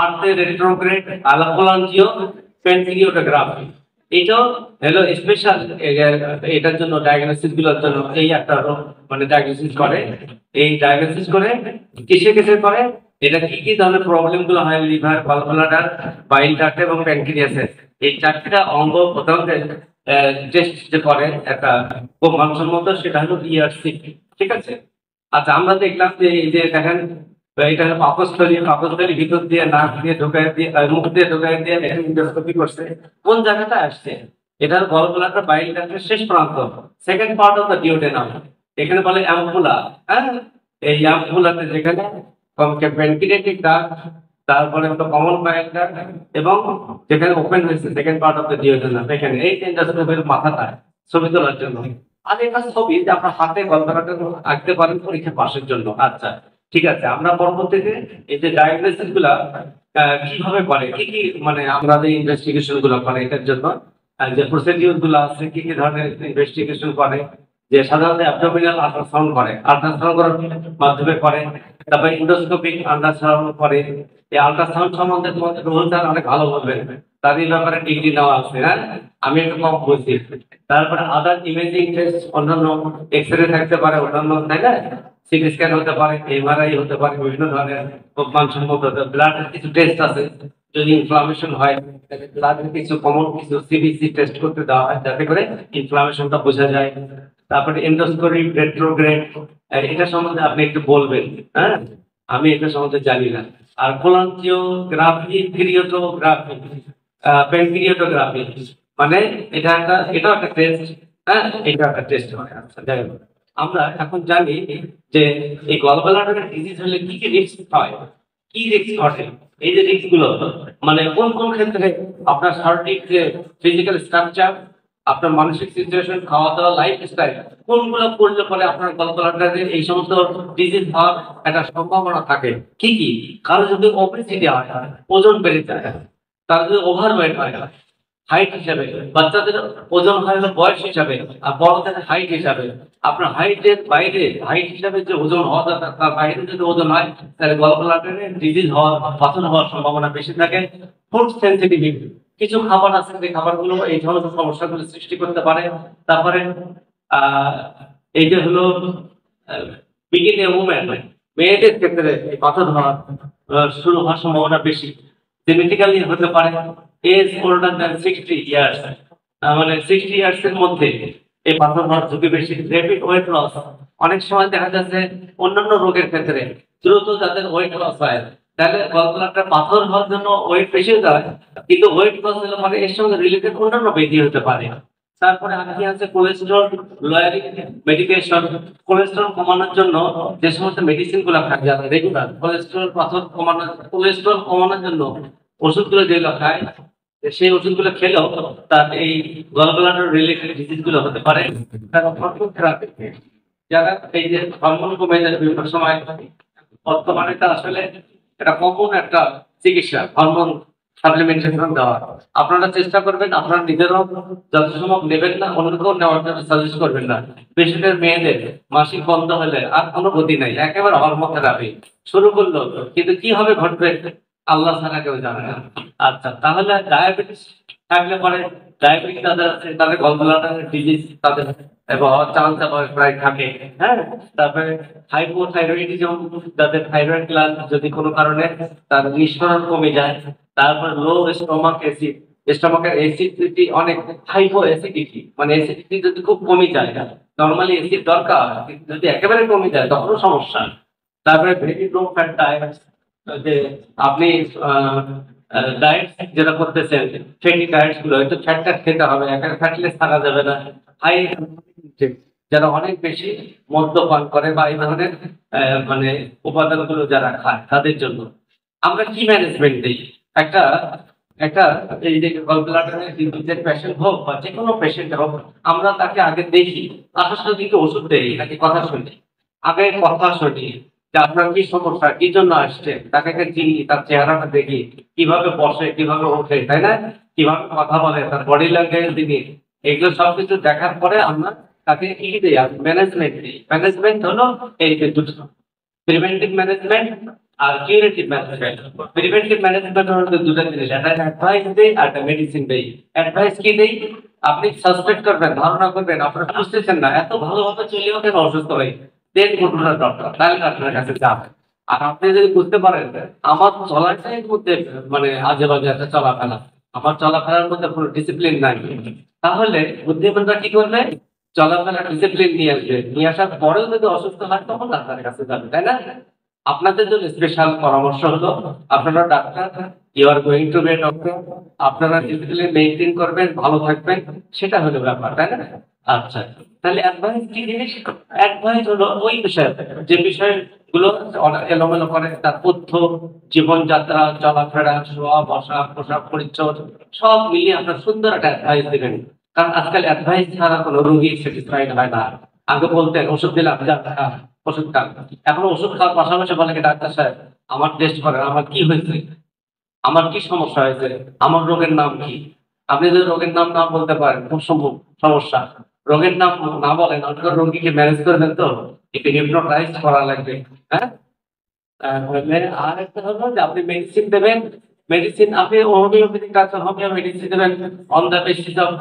আর্থে রেট্রোগ্রেড আলাকোলঞ্জিও পেনক্রিওটোগ্রাফি। এটাও হলো স্পেশাল, এটার জন্য ডায়াগনোসিস গুলোর জন্য এই একটা রোগ মানে ডায়াগনোসিস করে। এই ডায়াগনোসিস করে কিসে করে, এটা কি কি ধরনের প্রবলেম গুলো হয় লিভার, গলব্লাডার, বাইল ডাক্ট এবং প্যানক্রিয়াসের, এই চারটা অঙ্গ প্রথম টেস্ট যে করে একটা খুব মানসম্মত, সেটা হলো ইআরসিপি। ঠিক আছে। আচ্ছা, আমরা দেখলাম যে এই যে দেখেন, এটা হলো পাকস্থলী ভিতর দিয়ে নাক দিয়ে ঢোকায় দিয়ে মুখ দিয়ে ঢোকায় দিয়ে এন্ডোস্কোপি করছে। কোন জায়গাটা আসছে? এটা গল ব্লাডার বাইল ডাক্টের শেষ প্রান্ত, second part of the duodenum. এখানে বলে অ্যাম্পুলা। হ্যাঁ, এই অ্যাম্পুলাতে যেখানে প্যানক্রিয়াটিক ডাক্ট, তারপরে একটা কমন বাইল ডাক্ট, এবং যেখানে ওপেন হয়েছে second part of the duodenum, এখানে এই এন্ডোস্কোপির মাথাটা ছবি তোলার জন্য। আর এটা ছবি যে আপনার হাতে গল্পটাকে আঁকতে পারেন পরীক্ষা পাশের জন্য। আচ্ছা, ঠিক আছে। আমরা পরবর্তীতে এই যে ডায়াগনোসিস গুলা কিভাবে করে, কি কি মানে আমরা যে ইনভেস্টিগেশন গুলো করে এটার জন্য, যে প্রসিডিউর গুলো আছে, কি কি ধরনের ইনভেস্টিগেশন করে, যে সাধারণত অ্যাবডোমিনাল আল্ট্রাসাউন্ড করে, আল্ট্রাসাউন্ড করার মাধ্যমে করে, তারপরে ইন্ডোস্কোপিক আল্ট্রাসাউন্ড করে। এই আল্ট্রাসাউন্ড সম্বন্ধে তোমাদের রোহন স্যার অনেক ভালো বলবেন, তার এই ব্যাপারে ডিগ্রি নেওয়া আছে। হ্যাঁ, আমি একটু কম বুঝছি। তারপরে আদার ইমেজিং টেস্ট, অন্যান্য এক্স রে থাকতে পারে, অন্যান্য, তাই না? সিটি স্ক্যান হতে পারে, এমআরআই হতে পারে, বিভিন্ন ধরনের খুব মানসম্মত ব্লাডের কিছু টেস্ট আছে। যদি ইনফ্লামেশন হয়, ব্লাডের কিছু কমন কিছু সিবিসি টেস্ট করতে দেওয়া হয়, যাতে করে ইনফ্লামেশনটা বোঝা যায়। তারপরে এন্ডোস্কোপি রেট্রোগ্রেড, এটা সম্বন্ধে আপনি একটু বলবেন। হ্যাঁ, আমি এটা সম্বন্ধে জানি না। আর কোলাঞ্জিওগ্রাফি, ক্রিওটোগ্রাফি, প্যানক্রিয়াটোগ্রাফি, মানে এটাও একটা টেস্ট। হ্যাঁ, এটা একটা টেস্ট হয়। আচ্ছা, যাই হোক, আমরা এখন জানি যে এই গলব্লাডারের ডিজিজ হলে কি কি রিস্ক হয়, কি রিস্ক ঘটে। এই যে রিস্ক গুলো মানে কোন কোন ক্ষেত্রে আপনার শারীরিক যে ফিজিক্যাল স্ট্রাকচার, আপনার মানসিক সিচুয়েশন, খাওয়া দাওয়া, লাইফ স্টাইল, কোনগুলো করলে পরে আপনার গলব্লাডারের এই সমস্ত ডিজিজ হওয়ার একটা সম্ভাবনা থাকে। কি কি? কারো যদি ওবেসিটি হয়, ওজন বেড়ে যায়, তার যদি ওভারওয়েট হয়, হাইট হিসাবে, বাচ্চাদের ওজন হয় হলো বয়স হিসাবে, আর বড়দের হাইট হিসাবে। আপনার হাইটের বাইরে, হাইট হিসাবে যে ওজন হওয়া দরকার, তার বাইরে যদি ওজন হয়, তাহলে গলব্লাডারে ডিজিজ হওয়ার, পাথর হওয়ার সম্ভাবনা বেশি থাকে। ফুড সেনসিটিভিটি, কিছু খাবার আছে যে খাবারগুলো এই ধরনের সমস্যাগুলো সৃষ্টি করতে পারে। তারপরে এই যে হলো বিগিন এ উমেন, মেয়েদের ক্ষেত্রে এই পাথর হওয়ার শুরু হওয়ার সম্ভাবনা বেশি। জেনেটিক্যালি হতে পারে। এজ ওল্ডার দ্যান 60 ইয়ার্স, মানে 60 ইয়ার্স এর মধ্যে এই পাথর হওয়ার ঝুঁকি বেশি। র্যাপিড ওয়েট লস, অনেক সময় দেখা যাচ্ছে অন্যান্য রোগের ক্ষেত্রে দ্রুত যাদের ওয়েট লস হয়, তাহলে গলব্লাডার পাথর হওয়ার জন্য ওয়েট বেশি যায়, কিন্তু ওয়েট লস হলে মানে এর সঙ্গে রিলেটেড অন্যান্য ব্যাধি হতে পারে। তারপরে আর কি আছে, কোলেস্টেরল লোয়ারিং মেডিকেশন, কোলেস্টেরল কমানোর জন্য যে সমস্ত মেডিসিন গুলো খায় যারা রেগুলার, কোলেস্টেরল কমানোর জন্য ওষুধগুলো যেগুলো খায়, সেই ওষুধগুলো খেলেও তার এই গলব্লাডার রিলেটেড ডিজিজ গুলো হতে পারে। তার হরমোন থেরাপি, যারা এই যে হরমোন কমে যায় বিভিন্ন সময়, বর্তমানে এটা আসলে এটা কমন একটা চিকিৎসা, হরমোন সাপ্লিমেন্টেশন দেওয়া। আপনারা চেষ্টা করবেন, আপনারা নিজেরাও যত সম্ভব নেবেন না, অন্যকেও নেওয়ার জন্য সাজেস্ট করবেন না। বিশেষ করে মেয়েদের মাসিক বন্ধ হলে আর কোনো গতি নাই, একেবারে হরমোন থেরাপি শুরু করলো, কিন্তু কি হবে ঘটবে আল্লাহ ছাড়া কেউ জানে না। আচ্ছা, তাহলে ডায়াবেটিস থাকলে পরে ডায়াবেটিস যাদের আছে তাদের গলব্লাডার ডিজিজ তাদের হওয়ার চান্স প্রায় থাকে। হ্যাঁ, তারপরে হাইপোথাইরয়েডিজম, যাদের থাইরয়েড গ্ল্যান্ড যদি কোনো কারণে তার নিঃসরণ কমে যায়। তারপর লো স্টোমাক অ্যাসিড, স্টোমাকের অ্যাসিডিটি অনেক, হাইপো অ্যাসিডিটি মানে অ্যাসিডিটি যদি খুব কমে যায়, নর্মালি অ্যাসিড দরকার কিন্তু যদি একেবারে কমে যায় তখনও সমস্যা। তারপরে ভেরি লো ফ্যাট ডায়েট, যে আপনি ডায়েট যেটা করতেছেন ফ্যাটি ডায়েট গুলো, একটু ফ্যাট ট্যাট খেতে হবে, একেবারে ফ্যাটলেস থাকা যাবে না। হাই, যারা অনেক বেশি মদ্যপান করে বা এই ধরনের মানে উপাদানগুলো যারা খায় তাদের জন্য আমরা কি ম্যানেজমেন্ট দিই? একটা একটা এই যে গলব্লাডারের ডিজিজের পেশেন্ট হোক বা যে কোনো পেশেন্ট হোক, আমরা তাকে আগে দেখি, আসার দিকে ওষুধ দেই নাকি কথা শুনি? আগে কথা শুনি যে আপনার কি সমস্যা, কি জন্য আসছে, তাকে চিনি, তার চেহারাটা দেখি, কিভাবে বসে, কিভাবে ওঠে, তাই না, কিভাবে কথা বলে, তার বডি ল্যাঙ্গুয়েজ দিকে, এগুলো সবকিছু দেখার পরে আমরা তাকে কি দিই? ম্যানেজমেন্ট দিই। ম্যানেজমেন্ট হলো এই যে দুটো, প্রিভেন্টিভ ম্যানেজমেন্ট আর কিউরেটিভ ম্যানেজমেন্ট। প্রিভেন্টিভ ম্যানেজমেন্ট হলো দুটো জিনিস, একটা অ্যাডভাইস দেই আর একটা মেডিসিন দেই। অ্যাডভাইস কি দেই? আপনি সাসপেক্ট করবেন, ধারণা করবেন, আপনারা বুঝতেছেন না, এত ভালোভাবে চলিও কেন অসুস্থ হয়ে, দেন ঘটনা ডক্টর, তাহলে আপনার কাছে যাবেন। আর আপনি যদি বুঝতে পারেন আমার চলাটাই মধ্যে মানে আজে বাজে একটা চলাফেরা, আমার চলাফেরার মধ্যে কোনো ডিসিপ্লিন নাই, তাহলে বুদ্ধিমানরা কি করবে? চলাফেরা ডিসিপ্লিন নিয়ে আসবে, নিয়ে আসার পরেও যদি অসুস্থ হয় তখন ডাক্তারের কাছে যাবে, তাই না? আপনাদের জন্য স্পেশাল পরামর্শ হলো, আপনারা ডাক্তার, you are going to be a doctor, আপনারা ডিসিপ্লিন মেনটেন করবেন, ভালো থাকবেন, সেটা হলো ব্যাপার, তাই না? আচ্ছা, তাহলে অ্যাডভাইস কি জিনিস? অ্যাডভাইস হলো ওই বিষয়, যে বিষয়গুলো এলোমেলো করে তার তথ্য, জীবনযাত্রা, চলাফেরা, শোয়া, বসা, পোশাক পরিচ্ছদ সব মিলিয়ে আপনার সুন্দর একটা অ্যাডভাইস দেবেন। কারণ আজকাল অ্যাডভাইস ছাড়া কোনো রোগী স্যাটিসফাইড হয় না। আগে বলতেন ওষুধ দিলাম, যা ওষুধ খান, এখন ওষুধ খাওয়ার পাশাপাশি বলে কি, ডাক্তার সাহেব আমার টেস্ট করেন, আমার কি হয়েছে, আমার কি সমস্যা হয়েছে, আমার রোগের নাম কি? আপনি যদি রোগের নাম না বলতে পারেন খুব সমস্যা। রোগের নাম না বলেন, আপনার রোগীকে ম্যানেজ করবেন তো একটু হিপনোটাইজ করা লাগবে। হ্যাঁ, আর একটা হলো যে আপনি মেডিসিন দেবেন, মেডিসিন আপনি হোমিওপ্যাথিক ডাক্তার, হোমিও মেডিসিন দেবেন on the basis of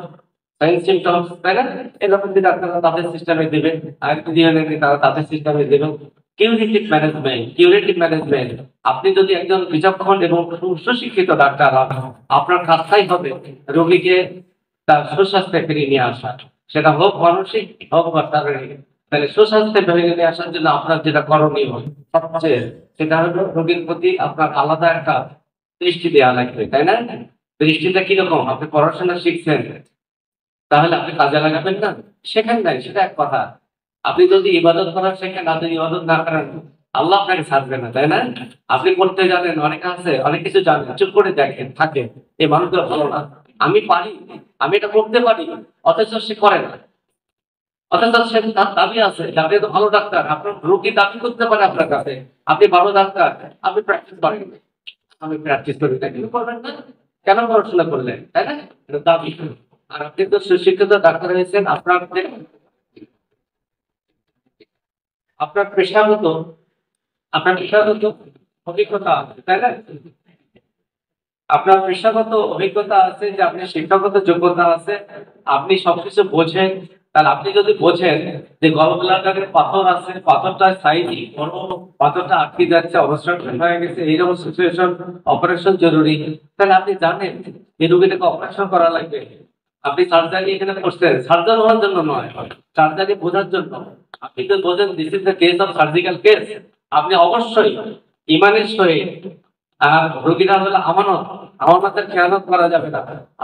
science symptoms, তাই না? এরকম যদি ডাক্তাররা তাদের সিস্টেমে দেবেন, আর একটু দিয়ে তারা তাদের সিস্টেমে দেবেন। কিউরেটিভ ম্যানেজমেন্ট, আপনি যদি একজন বিচক্ষণ এবং সুশিক্ষিত ডাক্তার হন, আপনার কাজটাই হবে রোগীকে তার সুস্বাস্থ্যে ফিরিয়ে নিয়ে আসা, সেটা হোক মানসিক হোক বা শারীরিক। তাহলে সুস্বাস্থ্যে ফিরিয়ে নিয়ে আসার জন্য আপনার যেটা করণীয় সবচেয়ে, সেটা হলো রোগীর প্রতি আপনার আলাদা একটা দৃষ্টি দেওয়া লাগবে, তাই না? দৃষ্টিটা কিরকম? আপনি পড়াশোনা শিখছেন, তাহলে আপনি কাজে লাগাবেন না? শেখেন নাই, সেটা এক কথা। আপনি যদি ইবাদত করার শেখেন, আপনি ইবাদত না করেন, আল্লাহ আপনাকে ছাড়বে না, তাই না? আপনি পড়তে জানেন, অনেকে আছে অনেক কিছু জানেন, চুপ করে দেখেন থাকেন, এই মানুষগুলো ভালো না। আমি পারি, আমি এটা করতে পারি, অথচ সে করে না। অথচ সে তার দাবি আছে যে আপনি তো ভালো ডাক্তার, আপনার রোগী দাবি করতে পারে আপনার কাছে আপনি ভালো ডাক্তার, আপনি প্র্যাকটিস করেন। আমি প্র্যাকটিস করি না, কেন করবেন না? কেন পড়াশোনা করলেন, তাই না? এটা দাবি। আর আপনি তো সুশিক্ষিত ডাক্তার হয়েছেন, আপনার পেশাগত আপনার পেশাগত অভিজ্ঞতা আছে, তাই না? আপনার পেশাগত অভিজ্ঞতা আছে, যে আপনি শিক্ষাগত যোগ্যতা আছে, আপনি সবকিছু বোঝেন। তাহলে আপনি যদি বোঝেন যে গল ব্লাডারে পাথর আছে, পাথরটা সাইজ বড়, পাথরটা আটকে যাচ্ছে, অবস্ট্রাকশন হয়ে গেছে, এইরকম সিচুয়েশন, অপারেশন জরুরি, তাহলে আপনি জানেন এই রোগীটাকে অপারেশন করা লাগবে। আপনি সার্জারি এখানে করছেন সার্জারি হওয়ার জন্য নয়, সার্জারি বোঝার জন্য। আপনি তো বোঝেন this is the case of surgical case, আপনি অবশ্যই ইমানের সহিত, আর রোগীরা হলো আমানত, আমানতের খেয়ানত করা যাবে না।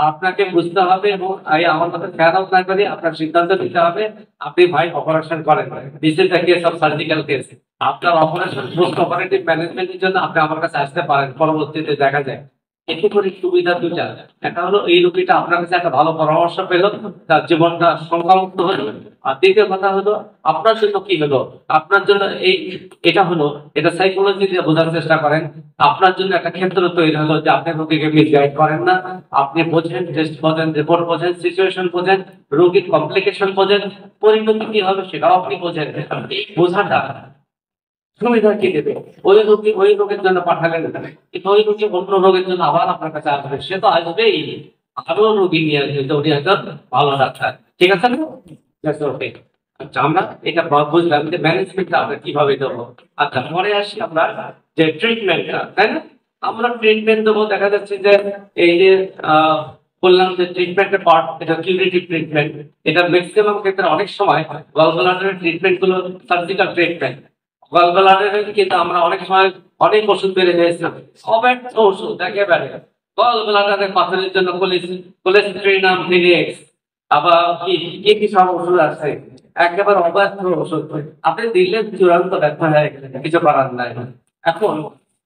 আপনাকে বুঝতে হবে এবং এই আমানতের খেয়ানত না করে আপনার সিদ্ধান্ত নিতে হবে, আপনি ভাই অপারেশন করেন, this is the case of surgical case. আপনার অপারেশন পোস্ট অপারেটিভ ম্যানেজমেন্টের জন্য আপনি আমার কাছে আসতে পারেন, পরবর্তীতে দেখা যায়। এতে করে সুবিধা দুটা, একটা হলো এই রোগীটা আপনার কাছে একটা ভালো পরামর্শ পেল, তার জীবনটা সংখ্যামুক্ত হলো। আর দ্বিতীয় কথা হলো আপনার জন্য কি হলো, আপনার জন্য এটা হলো, এটা সাইকোলজি দিয়ে বোঝার চেষ্টা করেন। আপনার জন্য একটা ক্ষেত্র তৈরি হলো যে আপনি রোগীকে মিসগাইড করেন না, আপনি বোঝেন, টেস্ট বোঝেন, রিপোর্ট বোঝেন, সিচুয়েশন বোঝেন, রোগীর কমপ্লিকেশন বোঝেন, পরিণতি কি হবে সেটাও আপনি বোঝেন। এই বোঝাটা সুবিধা কি দেবে? ওই রোগী ওই রোগের জন্য পাঠালেন, কিন্তু ওই রোগী অন্য রোগের জন্য আবার আপনার কাছে আসবে, সে তো আসবেই। আরো রোগী নিয়ে আসবে, উনি একজন ভালো ডাক্তার, ঠিক আছে না? That's okay. আচ্ছা, আমরা এটা বুঝলাম যে ম্যানেজমেন্টটা আমরা কিভাবে দেবো। আচ্ছা, পরে আসি আমরা যে ট্রিটমেন্টটা, তাই না? আমরা ট্রিটমেন্ট দেবো, দেখা যাচ্ছে যে এই যে বললাম যে ট্রিটমেন্টের পার্ট, এটা কিউরেটিভ ট্রিটমেন্ট। এটা ম্যাক্সিমাম ক্ষেত্রে অনেক সময় গলব্লাডারের ট্রিটমেন্ট গুলো সার্জিক্যাল ট্রিটমেন্ট। গলব্লাডারের কিন্তু আমরা অনেক সময় অনেক ওষুধ বেড়ে গেছিলাম, অব্যর্থ ওষুধ একেবারে। গলব্লাডারের পাথরের জন্য কোলেস্টেরিনাম ফিনিক্স, আবার কি কি কি সব ওষুধ আছে, একেবারে অব্যর্থ ওষুধ। আপনি দিলে চূড়ান্ত ব্যর্থ হয়ে গেলেন, কিছু করার নাই। এখন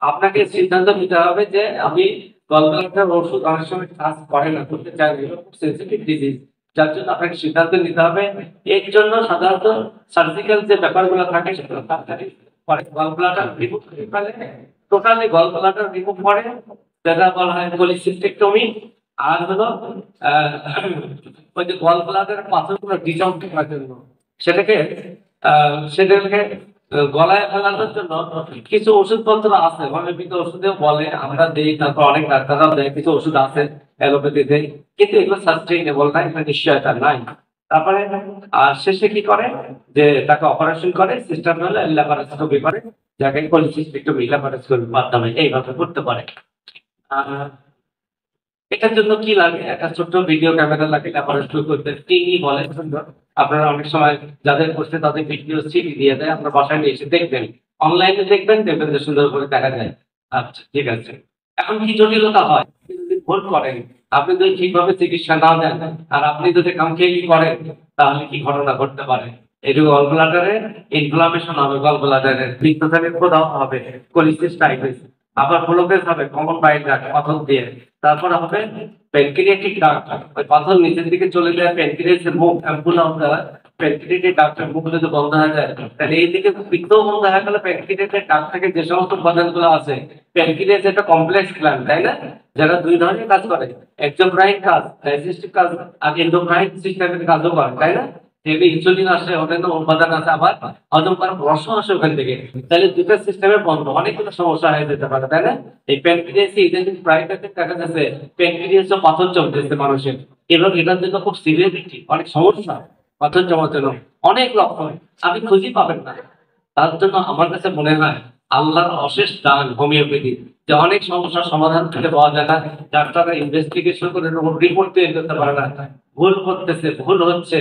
আপনাকে সিদ্ধান্ত নিতে হবে যে আমি গলব্লাডারের ওষুধ অনেক সময় কাজ করে না, করতে চাই, সেনসিটিভ ডিজিজ, যার জন্য আপনাকে সিদ্ধান্ত নিতে হবে। এর জন্য সাধারণত সার্জিক্যাল যে ব্যাপারগুলো থাকে সেগুলো তাড়াতাড়ি করে। গলব্লাডার রিমুভ করে ফেলে, টোটালি গলব্লাডার রিমুভ করে, যেটা বলা হয় পলিসিস্টেক্টমি। আর হলো ওই যে গলব্লাডার পাথরগুলো ডিজলভ করার জন্য সেটাকে সেটাকে গলায় ফেলানোর জন্য কিছু ওষুধপত্র আছে, হোমিওপ্যাথি ওষুধেও বলে, আমরা দেই, তারপর অনেক ডাক্তাররাও দেয়, কিছু ওষুধ আছে অ্যালোপ্যাথি দেয়, কিন্তু এগুলো সাস্টেইনেবল না, এগুলো নিশ্চয়তা নাই। তারপরে আর শেষে কি করে যে তাকে অপারেশন করে, সিস্টেম হলে ল্যাপারোস্কোপি করে, যাকে পলিসিস্টেক্টমি ল্যাপারোস্কোপির মাধ্যমে এইভাবে করতে পারে। এটার জন্য কি লাগে, একটা ছোট্ট ভিডিও ক্যামেরা লাগে, ল্যাপারোস্কোপি করতে টিনি বলে সুন্দর। আপনারা অনেক সময় যাদের করছে তাদের ভিডিও সিডি দিয়ে দেয়, আপনার বাসায় নিয়ে এসে দেখবেন, অনলাইনে দেখবেন, দেখবেন যে সুন্দর করে দেখা যায়। আচ্ছা, ঠিক আছে। এখন কি জটিলতা হয়, আপনি যদি ভুল করেন, আপনি যদি ঠিকভাবে চিকিৎসা না দেন, আর আপনি যদি কামখেয়ালি করেন, তাহলে কি ঘটনা ঘটতে পারে? এই যে গল ব্লাডারে ইনফ্লামেশন হবে, গল ব্লাডারের পিত্তথলির প্রদাহ হবে, কোলিসিস্টাইটিস, আবার ব্লকেজ হবে কমন বাইল ডাক্ট পাথর দিয়ে, তারপর হবে প্যানক্রিয়াটিক ডাক্ট, ওই পাথর নিচের দিকে চলে যায়, প্যানক্রিয়াসের মুখ অ্যাম্পুলা দ্বারা প্যানক্রিয়াটিক ডাক্টের মুখ যদি বন্ধ হয়ে যায়, তাহলে এইদিকে পিত্ত বন্ধ হয়ে গেলে প্যানক্রিয়াটিক ডাক্ট থেকে যে সমস্ত উপাদানগুলো আছে, প্যানক্রিয়াস একটা কমপ্লেক্স গ্ল্যান্ড, তাই না? যারা দুই ধরনের কাজ করে, এক্সোক্রাইন কাজ, ডাইজেস্টিভ কাজ, আর এন্ডোক্রাইন সিস্টেমের কাজও করে, তাই না? হেভি ইনসুলিন আসে, অন্যান্য উপাদান আছে, আবার হজম করার রস আসে ওখান থেকে, তাহলে দুটো সিস্টেমের বন্ধ, অনেকগুলো সমস্যা হয়ে যেতে পারে, তাই না? এই প্যানক্রিয়াসে ইদানিং প্রায় দেখা যাচ্ছে প্যানক্রিয়াসে পাথর জমতেছে মানুষের, এবং এটার জন্য খুব সিভিয়ারিটি, অনেক সমস্যা, পাথর জমার জন্য অনেক লক্ষণ আপনি খুঁজে পাবেন না। তার জন্য আমার কাছে মনে হয় আল্লাহর অশেষ দান হোমিওপ্যাথি, যে অনেক সমস্যার সমাধান থেকে পাওয়া যায় না, ডাক্তাররা ইনভেস্টিগেশন করে রিপোর্ট তৈরি করতে পারে না, ভুল করতেছে, ভুল হচ্ছে,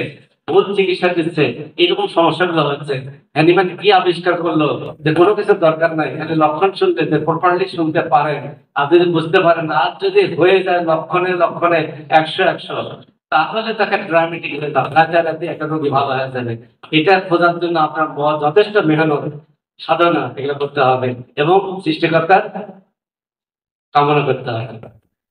ভুল চিকিৎসা দিচ্ছে, এরকম সমস্যাগুলো হচ্ছে। অ্যানিম্যাল কি আবিষ্কার করলো যে কোনো কিছু দরকার নাই, খালি লক্ষণ শুনতে প্রপারলি শুনতে পারেন, আর যদি বুঝতে পারেন, আর যদি হয়ে যায় লক্ষণে লক্ষণে 100 তাহলে তাকে ড্রামেটিক হয়ে রাতারাতি একটা রোগী ভালো হয়ে যাবে। এটা খোঁজার জন্য আপনার যথেষ্ট মেহনত সাধনা এগুলো করতে হবে, এবং সৃষ্টিকর্তার কামনা করতে হবে।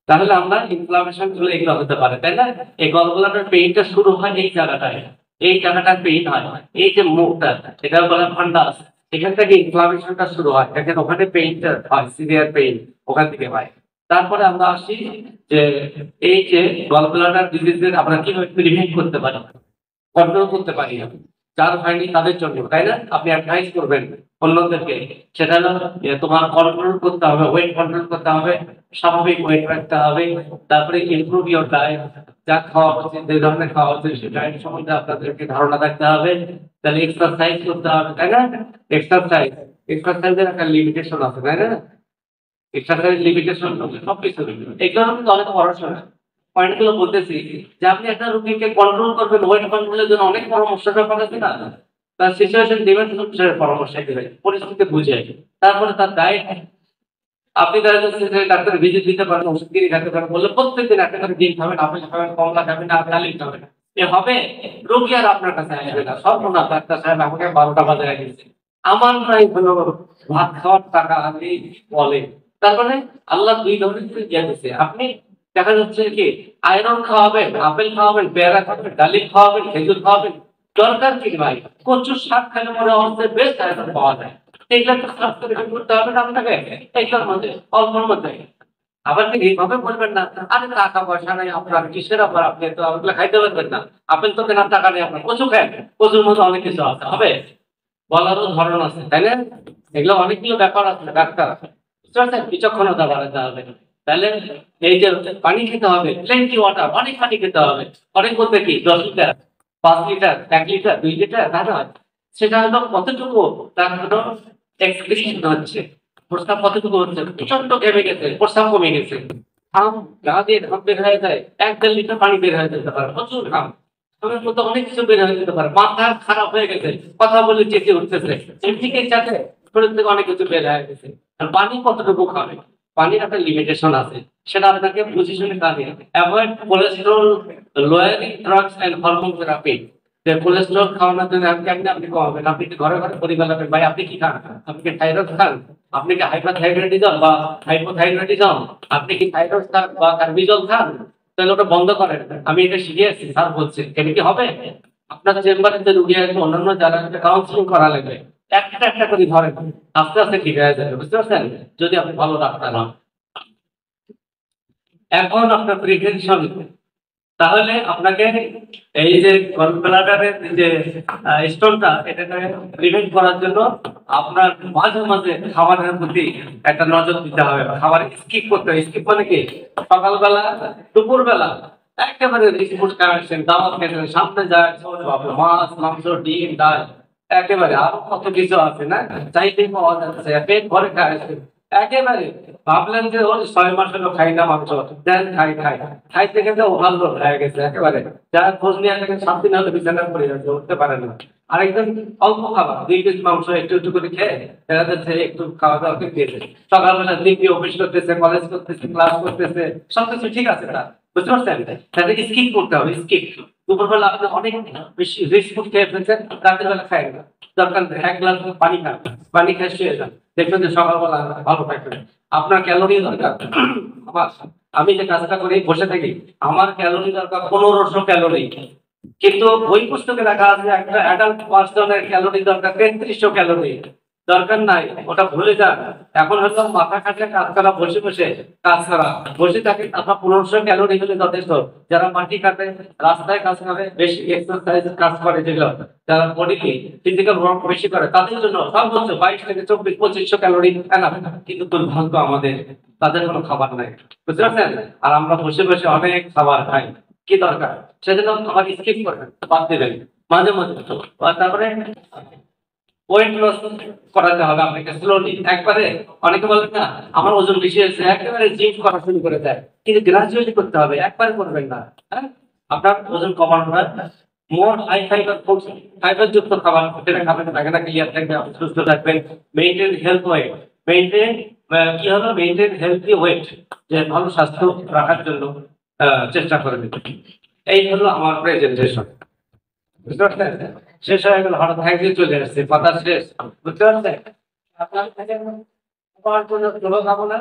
তাহলে আমরা ইনফ্লামেশন গুলো এগুলো হতে পারে, তাই না? এই গলব্লাডার পেইনটা শুরু হয় এই জায়গাটায়, এই জায়গাটার পেইন হয়, এই যে মুখটা, এটা বলে ফান্ডাস, এখান থেকে ইনফ্লামেশনটা শুরু হয়, দেখেন ওখানে পেইনটা হয়, সিভিয়ার পেইন ওখান থেকে হয়। তারপরে আমরা আসি যে এই যে গলব্লাডার ডিজিজের আমরা কিভাবে প্রিভেন্ট করতে পারি, কন্ট্রোল করতে পারি, যার হয়নি তাদের জন্য, তাই না? আপনি অ্যাডভাইস করবেন অন্যদেরকে, সেটা হলো তোমার কন্ট্রোল করতে হবে, ওয়েট কন্ট্রোল করতে হবে, স্বাভাবিক ওয়েট রাখতে হবে, তারপরে ইমপ্রুভ ইউর ডায়েট, যা খাওয়া হচ্ছে, যে ধরনের খাওয়া হচ্ছে সেই ডায়েট সম্বন্ধে আপনাদেরকে ধারণা রাখতে হবে, তাহলে এক্সারসাইজ করতে হবে, তাই না? এক্সারসাইজের একটা লিমিটেশন আছে, তাই না? এক্সারসাইজ লিমিটেশন সবকিছু, এগুলো কিন্তু অনেক পড়াশোনা পয়েন্ট গুলো বলতেছি, যে আপনি একটা রোগীকে কন্ট্রোল করবেন, ওয়েট কন্ট্রোলের জন্য অনেক পরামর্শের ব্যাপার আছে না, তার সিচুয়েশন দিবেন, পরামর্শ দিবেন, পরিস্থিতি বুঝে, তারপরে তার ডায়েট, আপনি দেখা যাচ্ছে যে ডাক্তার ভিজিট দিতে পারেন, ওষুধ কিনে খেতে পারেন, বললে প্রত্যেকদিন একটা করে ডিম খাবেন, আপেল খাবেন, কমলা খাবেন, আর ডালিম খাবেন, এ হবে? রোগী আর আপনার কাছে আসবে না, সর্বনাশ ডাক্তার সাহেব আমাকে 12টা বাজে রেখেছে, আমার নাই হলো ভাত খাওয়ার টাকা আমি বলে। তারপরে আল্লাহ দুই ধরনের জ্ঞান দিচ্ছে, আপনি দেখা যাচ্ছে কি আয়রন খাওয়াবেন, আপেল খাওয়াবেন, পেয়ারা খাওয়াবেন, ডালিম খাওয়াবেন, খেজুর খাওয়াবেন, দরকার কি ভাই? কচুর শাক খেলে মনে হচ্ছে বেশ আয়রন পাওয়া যায়, এগুলো তো স্বাস্থ্য করতে হবে না আপনাকে, এগুলোর মধ্যে অল্পর মধ্যে। আবার কি এইভাবে বলবেন না, আরে টাকা পয়সা নেই আপনার, কিসের আবার আপনি তো ওগুলো খাইতে পারবেন না, আপেল তো কেনার টাকা নেই আপনার, কচু খান, কচুর মধ্যে অনেক কিছু আছে, হবে? বলারও ধরন আছে, তাই না? এগুলো অনেকগুলো ব্যাপার আছে, ডাক্তার বুঝতে পারছেন, বিচক্ষণতা বাড়াতে হবে। তাহলে এই যে পানি খেতে হবে, প্লেন্টি ওয়াটার, অনেক পানি খেতে হবে। অনেক বলতে কি 10 লিটার, 5 লিটার, 1 লিটার, 2 লিটার, তা নয়। সেটা হলো কতটুকু তার হলো এক্সপ্রেশন হচ্ছে, প্রস্তাব কতটুকু হচ্ছে, প্রচন্ড ঘেমে গেছে, প্রস্তাব কমে গেছে, ঘাম গা দিয়ে ঘাম বের হয়ে যায়, 1-1.5 লিটার পানি বের হয়ে যেতে পারে, প্রচুর ঘাম। ঘামের মধ্যে অনেক কিছু বের হয়ে যেতে পারে, মাথা খারাপ হয়ে গেছে, কথা বলে চেঁচিয়ে উঠতেছে, এদিকে সাথে শরীর থেকে অনেক কিছু বের হয়ে গেছে। আর পানি কতটুকু খাবে, পানির একটা লিমিটেশন আছে, সেটা আপনাকে বুঝে শুনে খাবে। Avoid cholesterol lowering drugs and hormone therapy. যে কোলেস্টেরল খাওয়ানোর জন্য কেমনি আপনি কমাবেন? আপনি কি ঘরে ঘরে পরিবেলাবেন, ভাই আপনি কি খান? আপনি কি থাইরয়েড খান? আপনি কি হাইপারথাইরয়েডিজম বা হাইপোথাইরয়েডিজম? আপনি কি থাইরয়েড খান বা কার্বিজল খান? তাহলে ওটা বন্ধ করেন। আমি এটা শিখিয়েছি, স্যার বলছে এটা কি হবে? আপনার চেম্বারে যে রুগী আছে, অন্যান্য যারা কাউন্সিলিং করা লাগবে, একটা একটা করে ধরেন, আস্তে আস্তে ঠিক হয়ে যাবে, বুঝতে পারছেন? যদি আপনি ভালো ডাক্তার হন। এখন আপনার প্রিভেনশন, তাহলে আপনাকে এই যে গলব্লাডারের যে স্টোনটা, এটাকে প্রিভেন্ট করার জন্য আপনার মাঝে মাঝে খাবারের প্রতি একটা নজর দিতে হবে। খাবার স্কিপ করতে হবে। স্কিপ মানে কি? সকালবেলা, দুপুরবেলা একেবারে বিস্কুট খাচ্ছেন, দাওয়াত খেয়েছেন, সামনে যায় মাছ, মাংস, ডিম, ডাল, একেবারে আরো কত কিছু আছে না, চাইতেই পাওয়া যাচ্ছে, পেট ভরে খাচ্ছেন একেবারে। ভাবলেন যে ওর 6 মাস হলো খাই না মাংস, দেন খাই খাই খাইতে খেতে ওভারলোড হয়ে গেছে একেবারে। যারা খোঁজ নিয়ে দেখেন 7 দিন হলে বিছানা পড়ে যাচ্ছে, উঠতে পারে না। আরেকজন অল্প খাবার, 2 পিস মাংস একটু একটু করে খেয়ে দেখা যাচ্ছে একটু খাওয়া দাওয়া করে দিয়েছে। সকালবেলা দিকে অফিস করতেছে, কলেজ করতেছে, ক্লাস করতেছে, সবকিছু ঠিক আছে তার, বুঝতে পারছেন? তাদের স্কিপ করতে হবে, স্কিপ। দুপুরবেলা আপনি অনেক বেশি রিচ ফুড খেয়ে ফেলছেন, রাতের বেলা খাই না, দরকার 1 গ্লাস পানি খান, পানি খেয়ে শুয়ে যান, দেখবেন যে সকালবেলা ভালো থাকবেন। আপনার ক্যালোরি দরকার। আমি যে কাজটা করি, বসে থাকি, আমার ক্যালোরি দরকার 1500 ক্যালোরি, কিন্তু ওই পুস্তকে লেখা আছে একটা অ্যাডাল্ট পার্সনের ক্যালোরি দরকার 3300 ক্যালোরি। দরকার নাই, ওটা ভুলে যান। এখন হয়তো মাথা খাটে কাজ করা, বসে বসে কাজ করা, বসে থাকে, আপনার 1500 ক্যালোরি হলে যথেষ্ট। যারা মাটি কাটে, রাস্তায় কাজ করে, বেশি এক্সারসাইজ কাজ করে, যেগুলো যারা বডি ফিজিক্যাল ওয়ার্ক বেশি করে, তাদের জন্য সর্বোচ্চ 22 থেকে 24-2500 ক্যালোরি এনাফ। কিন্তু দুর্ভাগ্য আমাদের, তাদের কোনো খাবার নাই, বুঝতে পারছেন? আর আমরা বসে বসে অনেক খাবার খাই, কি দরকার? সেজন্য খাবার স্কিপ করবেন, বাদ দেবেন মাঝে মাঝে। আর তারপরে ওয়েট লস করাতে হবে আপনাকে স্লোলি, একবারে। অনেকে বলেন না আমার ওজন বেশি হয়েছে, একেবারে জিম করা শুরু করে দেয়, কিন্তু গ্রাজুয়ালি করতে হবে, একবারে করবেন না। হ্যাঁ, আপনার ওজন কমানো হয়, মোর হাই ফাইবার ফুডস, ফাইবার যুক্ত খাবার যেটা খাবেন, টাকাটা ক্লিয়ার থাকবে, আপনি সুস্থ থাকবেন। মেইনটেইন হেলথ ওয়েট, মেইনটেইন কি হলো, মেইনটেইন হেলথি ওয়েট, যে ভালো স্বাস্থ্য রাখার জন্য চেষ্টা করবেন। এই হলো আমার প্রেজেন্টেশন, বুঝতে পারছেন? শেষ হয়ে গেল, হঠাৎ হ্যাঁ দিয়ে চলে আসছে, কথা শেষ, বুঝতে পারছেন? আপনার থেকে আমার কোনো শুভকামনা,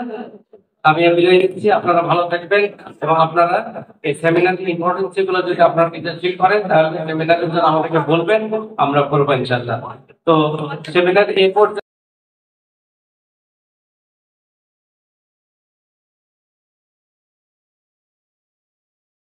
আমি বিদায় নিচ্ছি। আপনারা ভালো থাকবেন, এবং আপনারা এই সেমিনারের ইম্পর্টেন্স গুলো যদি আপনারা নিজে ফিল করেন, তাহলে সেমিনারের জন্য আমাদেরকে বলবেন, আমরা করবো ইনশাআল্লাহ। তো সেমিনার এই পর্যায়ে